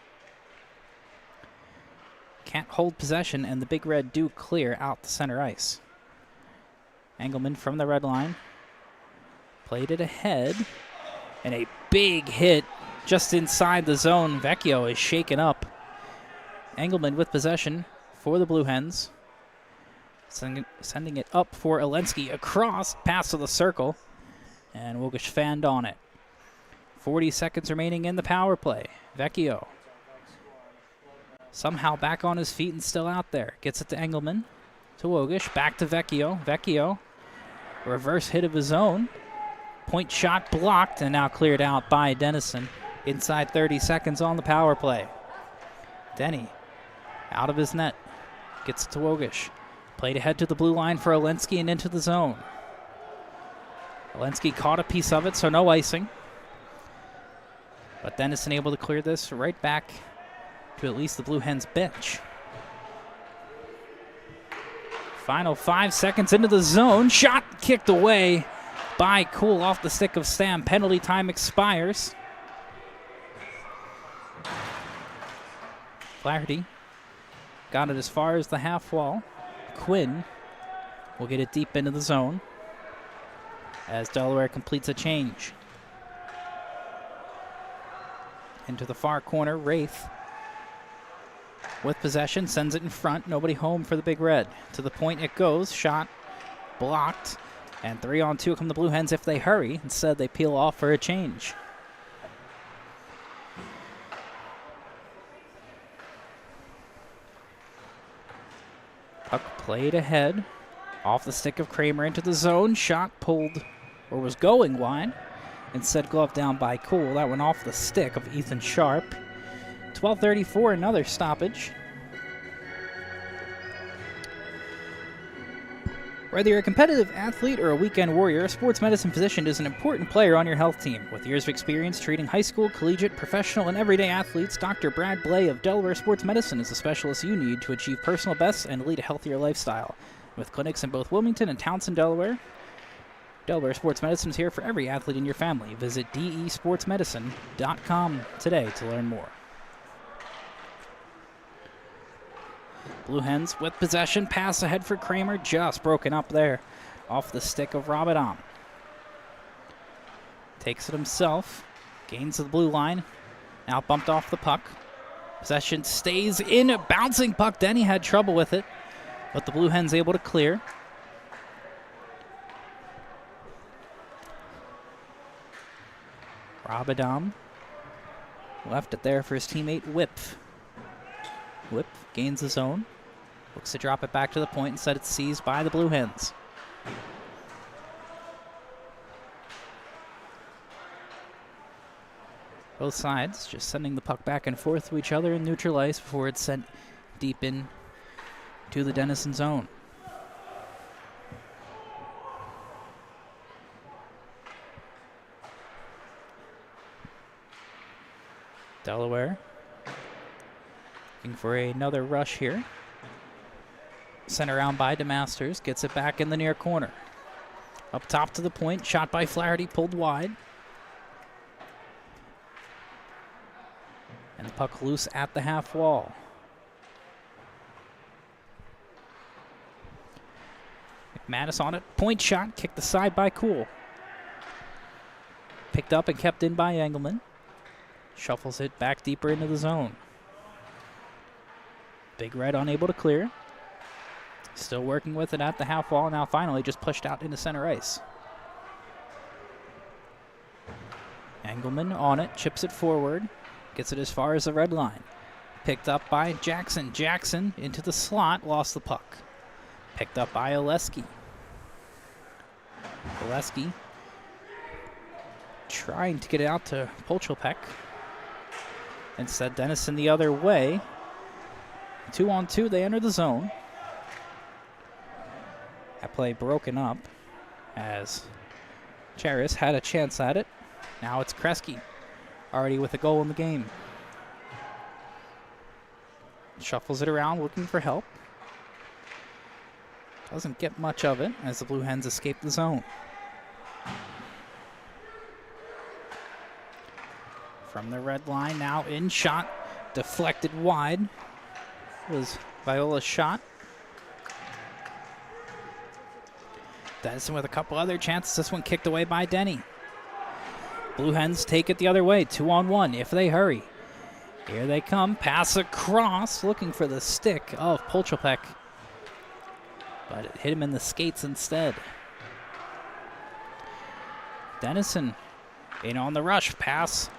S7: Can't hold possession, and the Big Red do clear out the center ice. Engelman from the red line. Played it ahead, and a big hit just inside the zone. Vecchio is shaken up. Engelman with possession for the Blue Hens. Sending it up for Olensky across, pass to the circle, and Wogish fanned on it. 40 seconds remaining in the power play. Vecchio somehow back on his feet and still out there. Gets it to Engelman, to Wogish, back to Vecchio. Vecchio, reverse hit of his own. Point shot blocked and now cleared out by Denison. Inside 30 seconds on the power play. Denny out of his net. Gets it to Wogish. Played ahead to the blue line for Olensky and into the zone. Walensky caught a piece of it, so no icing. But Denison able to clear this right back to at least the Blue Hens bench. Final 5 seconds into the zone. Shot kicked away by Cool off the stick of Sam. Penalty time expires. Flaherty got it as far as the half wall. Quinn will get it deep into the zone as Delaware completes a change. Into the far corner, Wraith with possession, sends it in front. Nobody home for the Big Red. To the point it goes. Shot blocked. And 3-on-2 come the Blue Hens if they hurry. Instead, they peel off for a change. Puck played ahead. Off the stick of Kramer into the zone. Shot pulled, or was going wide. Instead, glove down by Cool. That went off the stick of Ethan Sharp. 12:34, another stoppage. Whether you're a competitive athlete or a weekend warrior, a sports medicine physician is an important player on your health team. With years of experience treating high school, collegiate, professional, and everyday athletes, Dr. Brad Blay of Delaware Sports Medicine is the specialist you need to achieve personal bests and lead a healthier lifestyle. With clinics in both Wilmington and Townsend, Delaware, Delaware Sports Medicine is here for every athlete in your family. Visit desportsmedicine.com today to learn more. Blue Hens with possession, pass ahead for Kramer, just broken up there off the stick of Rabadam. Takes it himself, gains the blue line, now bumped off the puck. Possession stays in, a bouncing puck. Denny had trouble with it, but the Blue Hens able to clear. Rabadam left it there for his teammate Whip. Whip gains the zone. Looks to drop it back to the point. Instead, it's seized by the Blue Hens. Both sides just sending the puck back and forth to each other in neutral ice before it's sent deep in to the Denison zone. Delaware looking for another rush here. Sent around by DeMasters. Gets it back in the near corner. Up top to the point. Shot by Flaherty. Pulled wide. And the puck loose at the half wall. McManus on it. Point shot. Kicked aside by Cool. Picked up and kept in by Engelman. Shuffles it back deeper into the zone. Big Red unable to clear. Still working with it at the half wall. Now finally just pushed out into center ice. Engelman on it. Chips it forward. Gets it as far as the red line. Picked up by Jackson. Jackson into the slot. Lost the puck. Picked up by Oleski. Oleski trying to get it out to Polchopek. Instead, Denison the other way. 2-on-2, they enter the zone. That play broken up as Charis had a chance at it. Now it's Kresge, already with a goal in the game. Shuffles it around, looking for help. Doesn't get much of it as the Blue Hens escape the zone. From the red line, now in shot, deflected wide. Was Viola's shot. Denison with a couple other chances. This one kicked away by Denny. Blue Hens take it the other way. 2-on-1 if they hurry. Here they come. Pass across. Looking for the stick of Polchopek. But it hit him in the skates instead. Denison in on the rush. Pass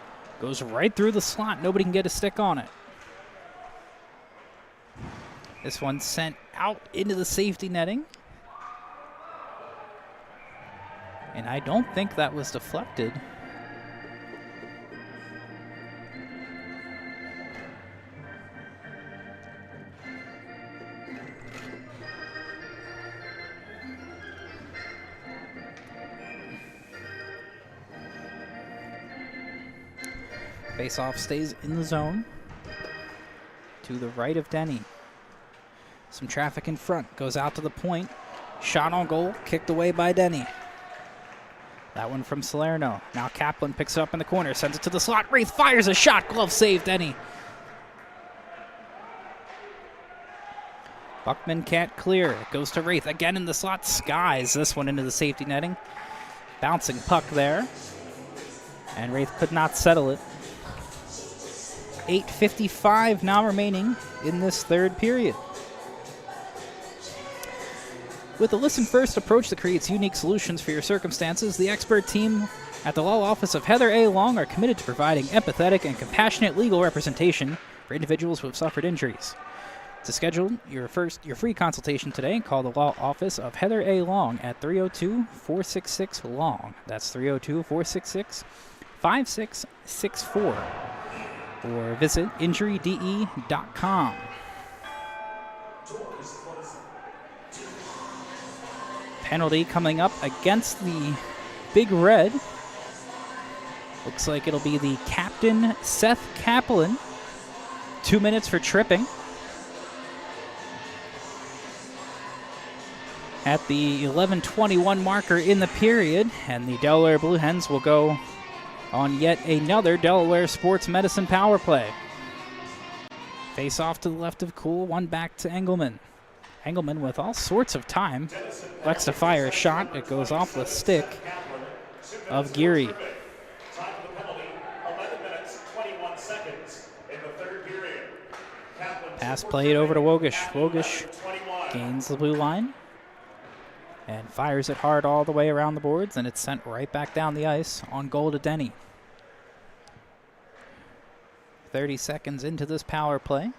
S7: goes right through the slot. Nobody can get a stick on it. This one sent out into the safety netting. And I don't think that was deflected. Face-off stays in the zone. To the right of Denny. Some traffic in front. Goes out to the point. Shot on goal. Kicked away by Denny. That one from Salerno. Now Kaplan picks it up in the corner. Sends it to the slot. Wraith fires a shot. Glove save, Denny. Buckman can't clear. It goes to Wraith. Again in the slot. Skies this one into the safety netting. Bouncing puck there. And Wraith could not settle it. 8:55 now remaining in this third period. With a listen-first approach that creates unique solutions for your circumstances, the expert team at the law office of Heather A. Long are committed to providing empathetic and compassionate legal representation for individuals who have suffered injuries. To schedule your free consultation today, call the law office of Heather A. Long at 302-466-LONG. That's 302-466-5664. Or visit injuryde.com. Penalty coming up against the Big Red. Looks like it'll be the captain, Seth Kaplan. 2 minutes for tripping. At the 11:21 marker in the period, and the Delaware Blue Hens will go on yet another Delaware Sports Medicine power play. Face off to the left of Cool, one back to Engelman. Engelman with all sorts of time. Likes to fire a shot. It goes off the stick of Geary.
S8: Time of the penalty, 11 minutes, 21 seconds in the third period.
S7: Pass played over to Wogish. Wogish gains the blue line and fires it hard all the way around the boards, and it's sent right back down the ice on goal to Denny. 30 seconds into this power play.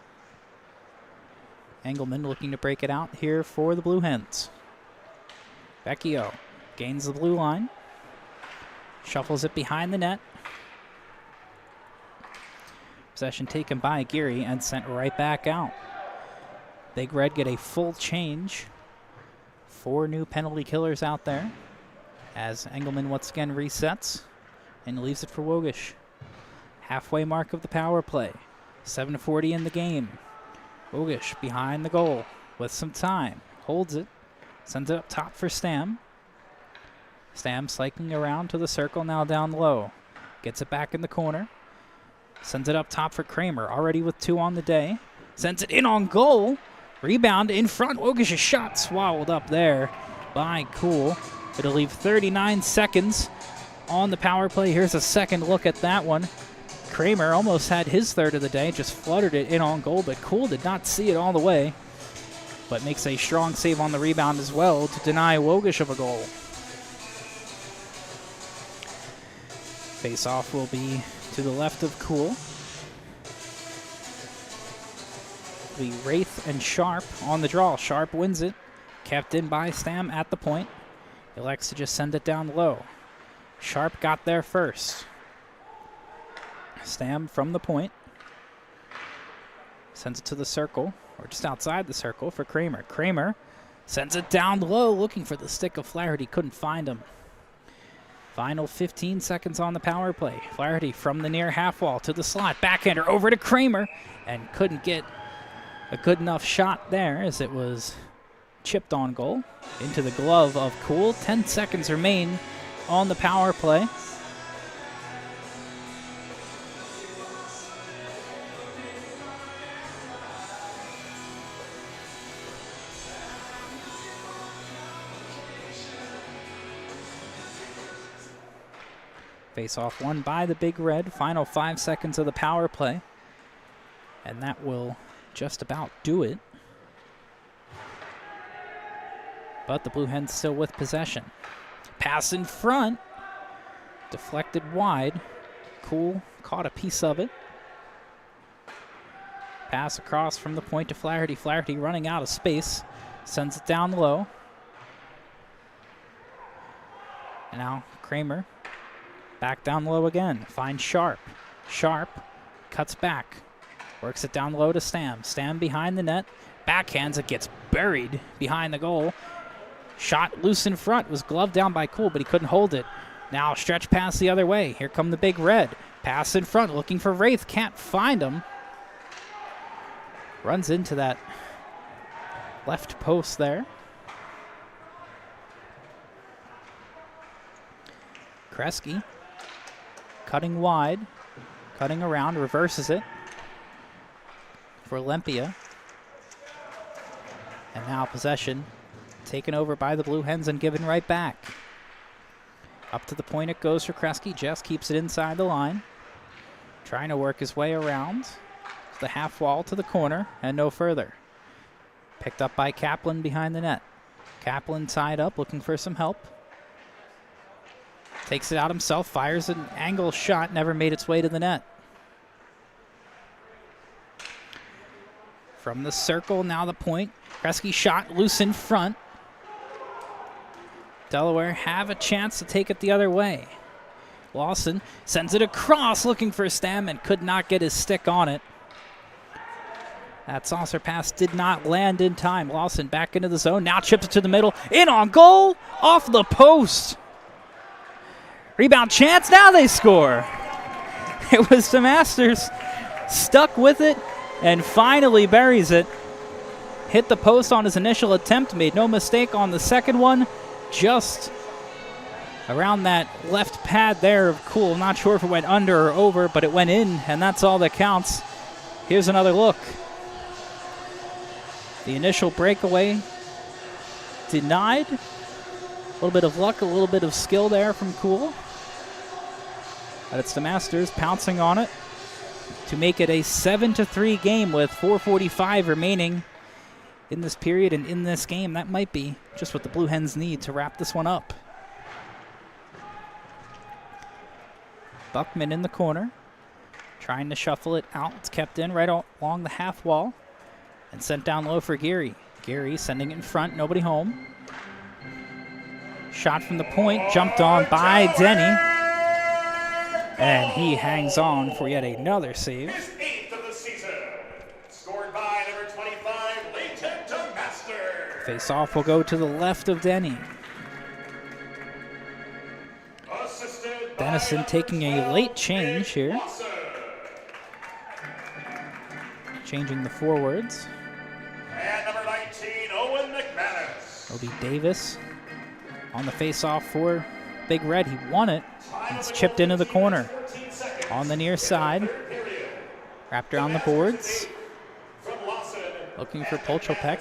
S7: Engelman looking to break it out here for the Blue Hens. Vecchio gains the blue line. Shuffles it behind the net. Possession taken by Geary and sent right back out. Big Red get a full change. 4 new penalty killers out there as Engelman once again resets and leaves it for Wogish. Halfway mark of the power play. 7:40 in the game. Wogish behind the goal with some time. Holds it. Sends it up top for Stam. Stam cycling around to the circle now down low. Gets it back in the corner. Sends it up top for Kramer, already with 2 on the day. Sends it in on goal. Rebound in front. Wogish's shot swallowed up there by Cool. It'll leave 39 seconds on the power play. Here's a second look at that one. Kramer almost had his third of the day, just fluttered it in on goal, but Cool did not see it all the way, but makes a strong save on the rebound as well to deny Wogish of a goal. Face-off will be to the left of Cool. The Wraith and Sharp on the draw. Sharp wins it. Kept in by Stam at the point. Elects to just send it down low. Sharp got there first. Stam from the point. Sends it to the circle, or just outside the circle for Kramer. Kramer sends it down low, looking for the stick of Flaherty. Couldn't find him. Final 15 seconds on the power play. Flaherty from the near half wall to the slot. Backhander over to Kramer, and couldn't get a good enough shot there as it was chipped on goal into the glove of Cool. 10 seconds remain on the power play. Face-off won by the Big Red. Final 5 seconds of the power play. And that will just about do it. But the Blue Hens still with possession. Pass in front. Deflected wide. Cool caught a piece of it. Pass across from the point to Flaherty. Flaherty running out of space. Sends it down low. And now Kramer back down low again. Finds Sharp. Sharp cuts back. Works it down low to Stam. Stam behind the net. Backhands it. Gets buried behind the goal. Shot loose in front. Was gloved down by Cool, but he couldn't hold it. Now stretch pass the other way. Here come the Big Red. Pass in front, looking for Wraith, can't find him. Runs into that left post there. Kresge cutting wide, cutting around, reverses it for Olympia. And now possession taken over by the Blue Hens and given right back. Up to the point it goes for Kresge. Jess keeps it inside the line. Trying to work his way around the half wall to the corner and no further. Picked up by Kaplan behind the net. Kaplan tied up, looking for some help. Takes it out himself, fires an angle shot, never made its way to the net. From the circle, now the point. Kresge shot loose in front. Delaware have a chance to take it the other way. Lawson sends it across, looking for a stem, and could not get his stick on it. That saucer pass did not land in time. Lawson back into the zone, now chips it to the middle. In on goal, off the post. Rebound chance, now they score. It was the Masters, stuck with it, and finally buries it. Hit the post on his initial attempt, made no mistake on the second one. Just around that left pad there of Cool. Not sure if it went under or over, but it went in, and that's all that counts. Here's another look. The initial breakaway denied. A little bit of luck, a little bit of skill there from Cool. But it's the Masters pouncing on it to make it a 7-3 game with 4:45 remaining in this period and in this game. That might be just what the Blue Hens need to wrap this one up. Buckman in the corner, trying to shuffle it out. It's kept in right along the half wall and sent down low for Geary. Geary sending it in front, nobody home. Shot from the point, jumped on by Denny. And he hangs on for yet another save.
S8: His 8th of the season. Scored by number 25, Leighton to Master.
S7: Face-off will go to the left of Denny. Denison taking a late change here. Changing the forwards.
S8: And number 19, Owen McManus.
S7: It'll be Davis on the face-off for Big Red. He won it. It's chipped into the corner. On the near side. Wrapped around the boards. Looking for Polchopek.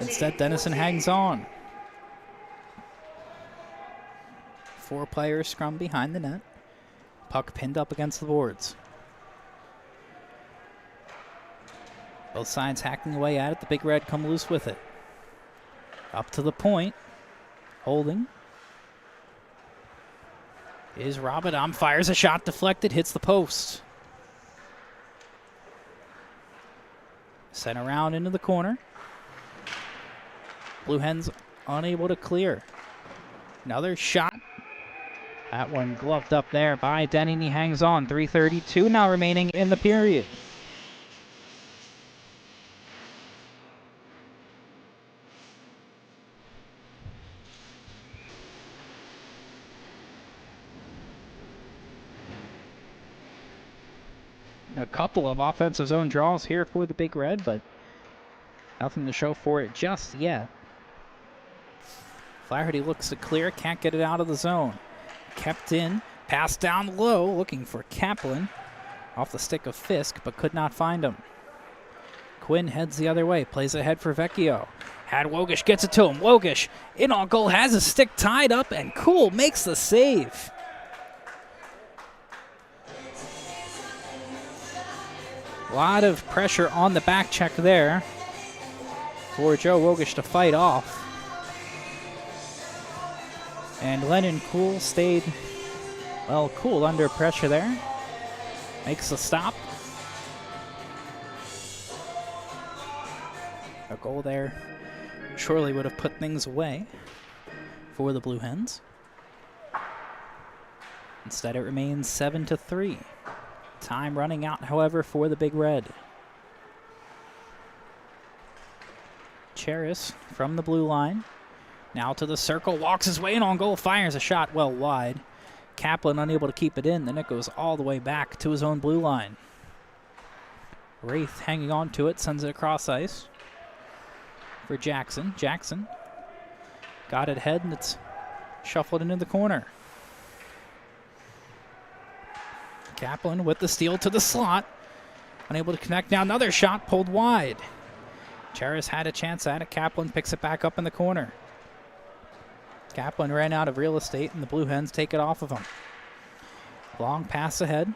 S7: Instead, Denison hangs on. 4-player scrum behind the net. Puck pinned up against the boards. Both sides hacking away at it. The Big Red come loose with it. Up to the point. Holding. Is Robidom, fires a shot deflected, hits the post. Sent around into the corner. Blue Hens unable to clear. Another shot. That one gloved up there by Denny, and he hangs on. 3:32 now remaining in the period. A couple of offensive zone draws here for the Big Red, but nothing to show for it just yet. Flaherty looks to clear, can't get it out of the zone. Kept in, passed down low, looking for Kaplan. Off the stick of Fisk, but could not find him. Quinn heads the other way, plays ahead for Vecchio. Had Wogish, gets it to him. Wogish in on goal, has his stick tied up, and Cool makes the save. A lot of pressure on the back check there for Joe Wogish to fight off. And Lennon Cool stayed, well, Cool under pressure there. Makes the stop. A goal there surely would have put things away for the Blue Hens. Instead, it remains 7-3. Time running out, however, for the Big Red. Cheris from the blue line. Now to the circle, walks his way in on goal, fires a shot well wide. Kaplan unable to keep it in. Then it goes all the way back to his own blue line. Wraith hanging on to it, sends it across ice for Jackson. Jackson got it ahead, and it's shuffled into the corner. Kaplan with the steal to the slot. Unable to connect now. Another shot pulled wide. Charis had a chance at it. Kaplan picks it back up in the corner. Kaplan ran out of real estate, and the Blue Hens take it off of him. Long pass ahead.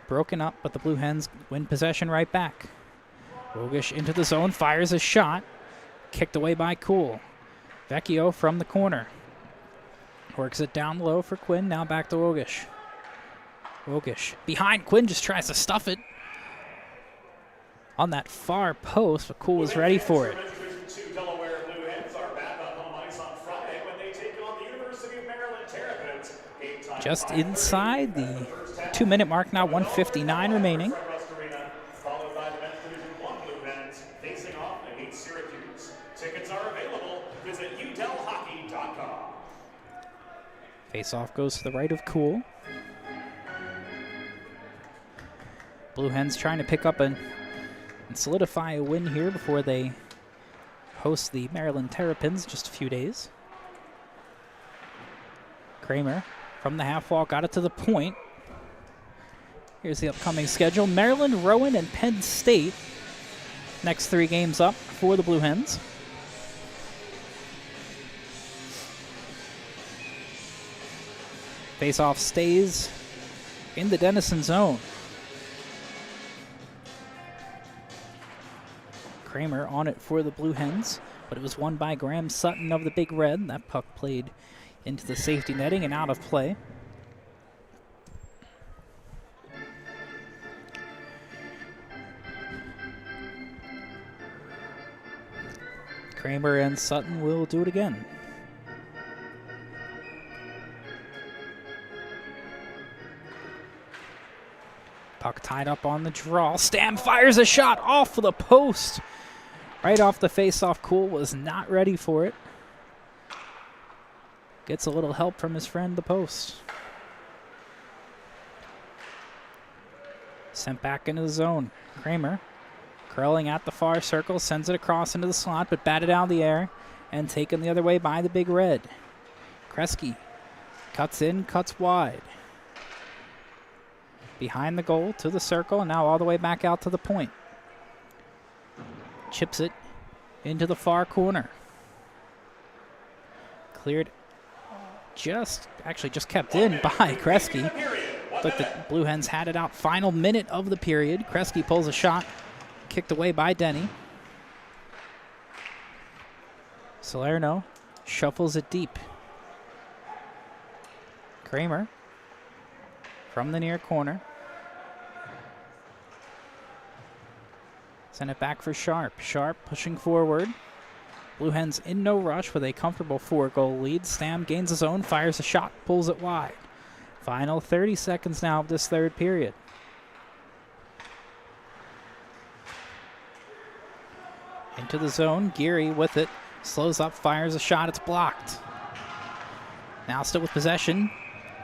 S7: Broken up, but the Blue Hens win possession right back. Wogish into the zone, fires a shot. Kicked away by Cool. Vecchio from the corner. Works it down low for Quinn, now back to Wogish. Wogish behind Quinn, just tries to stuff it on that far post, but Cool was ready for it.
S8: Delaware Blue Hens are back on home ice on Friday when they take on the University of Maryland Terrapins.
S7: Just inside the 2-minute mark now, 1:59 remaining.
S8: Followed by the men's Division 1 Blue Hens facing off against Syracuse. Tickets are available. Visit udelhockey.com.
S7: Face-off goes to the right of Cool. Blue Hens trying to pick up and solidify a win here before they host the Maryland Terrapins in just a few days. Kramer from the half wall got it to the point. Here's the upcoming schedule. Maryland, Rowan, and Penn State. Next 3 games up for the Blue Hens. Face-off stays in the Denison zone. Kramer on it for the Blue Hens, but it was won by Graham Sutton of the Big Red. That puck played into the safety netting and out of play. Kramer and Sutton will do it again. Puck tied up on the draw. Stam fires a shot off of the post. Right off the face-off. Cool was not ready for it. Gets a little help from his friend, the post. Sent back into the zone. Kramer curling at the far circle, sends it across into the slot, but batted out of the air and taken the other way by the Big Red. Kresge cuts in, cuts wide. Behind the goal to the circle, and now all the way back out to the point. Chips it into the far corner. Cleared just kept in by Kresge. But the Blue Hens had it out. Final minute of the period. Kresge pulls a shot. Kicked away by Denny. Salerno shuffles it deep. Kramer from the near corner. Send it back for Sharp. Sharp pushing forward. Blue Hens in no rush with a comfortable 4-goal lead. Stam gains his own, fires a shot, pulls it wide. Final 30 seconds now of this third period. Into the zone, Geary with it. Slows up, fires a shot, it's blocked. Now still with possession.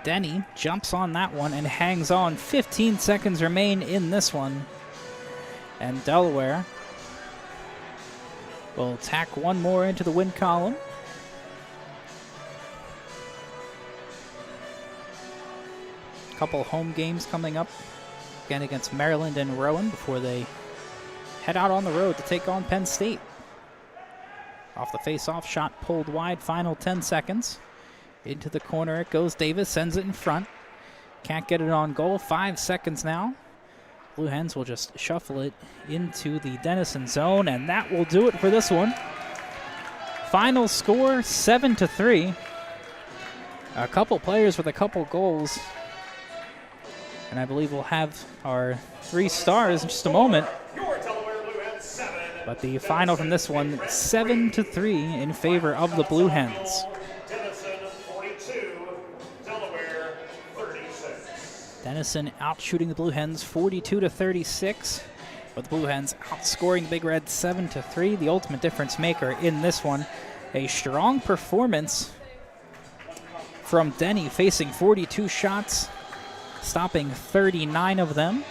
S7: Denny jumps on that one and hangs on. 15 seconds remain in this one. And Delaware will tack one more into the win column. Couple home games coming up, again against Maryland and Rowan before they head out on the road to take on Penn State. Off the face-off, shot pulled wide, final 10 seconds. Into the corner it goes, Davis sends it in front. Can't get it on goal, 5 seconds now. Blue Hens will just shuffle it into the Denison zone, and that will do it for this one. Final score, 7-3. A couple players with a couple goals. And I believe we'll have our 3 stars in just a moment. But the final from this one, 7-3 in favor of the Blue Hens.
S8: Denison 42, Delaware 36.
S7: Denison out shooting the Blue Hens 42-36. But the Blue Hens outscoring the Big Red 7-3. The ultimate difference maker in this one. A strong performance from Denny, facing 42 shots, stopping 39 of them,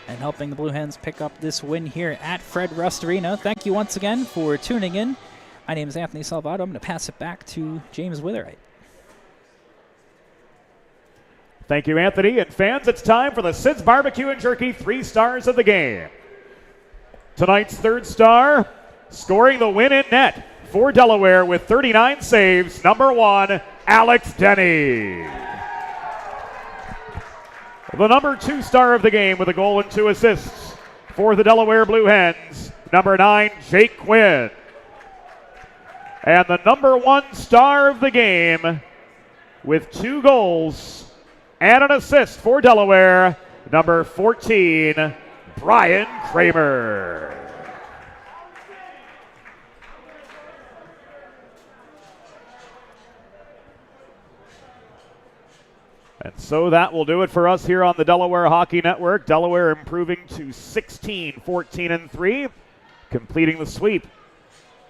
S7: and helping the Blue Hens pick up this win here at Fred Rust Arena. Thank you once again for tuning in. My name is Anthony Salvato. I'm going to pass it back to James Witherite.
S2: Thank you, Anthony. And fans, it's time for the Sid's Barbecue and Jerky 3 stars of the game. Tonight's third star, scoring the win in net for Delaware with 39 saves, number 1, Alex Denny. The number 2 star of the game with a goal and 2 assists for the Delaware Blue Hens, number 9, Jake Quinn. And the number 1 star of the game with 2 goals and an assist for Delaware, number 14, Brian Kramer. And so that will do it for us here on the Delaware Hockey Network. Delaware improving to 16, 14, and 3, completing the sweep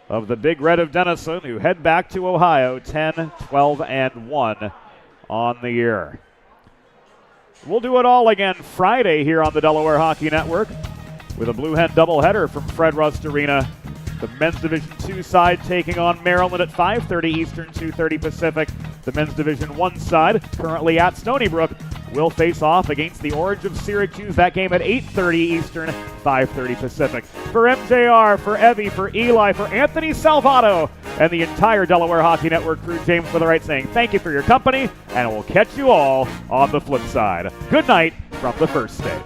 S2: of the Big Red of Denison, who head back to Ohio 10, 12, and 1 on the year. We'll do it all again Friday here on the Delaware Hockey Network with a Blue Hen doubleheader from Fred Rust Arena. The men's Division II side taking on Maryland at 5:30 Eastern, 2:30 Pacific. The men's Division I side, currently at Stony Brook, will face off against the Orange of Syracuse. That game at 8:30 Eastern, 5:30 Pacific. For MJR, for Evie, for Eli, for Anthony Salvato, and the entire Delaware Hockey Network crew, James Witherite saying thank you for your company, and we'll catch you all on the flip side. Good night from the first stage.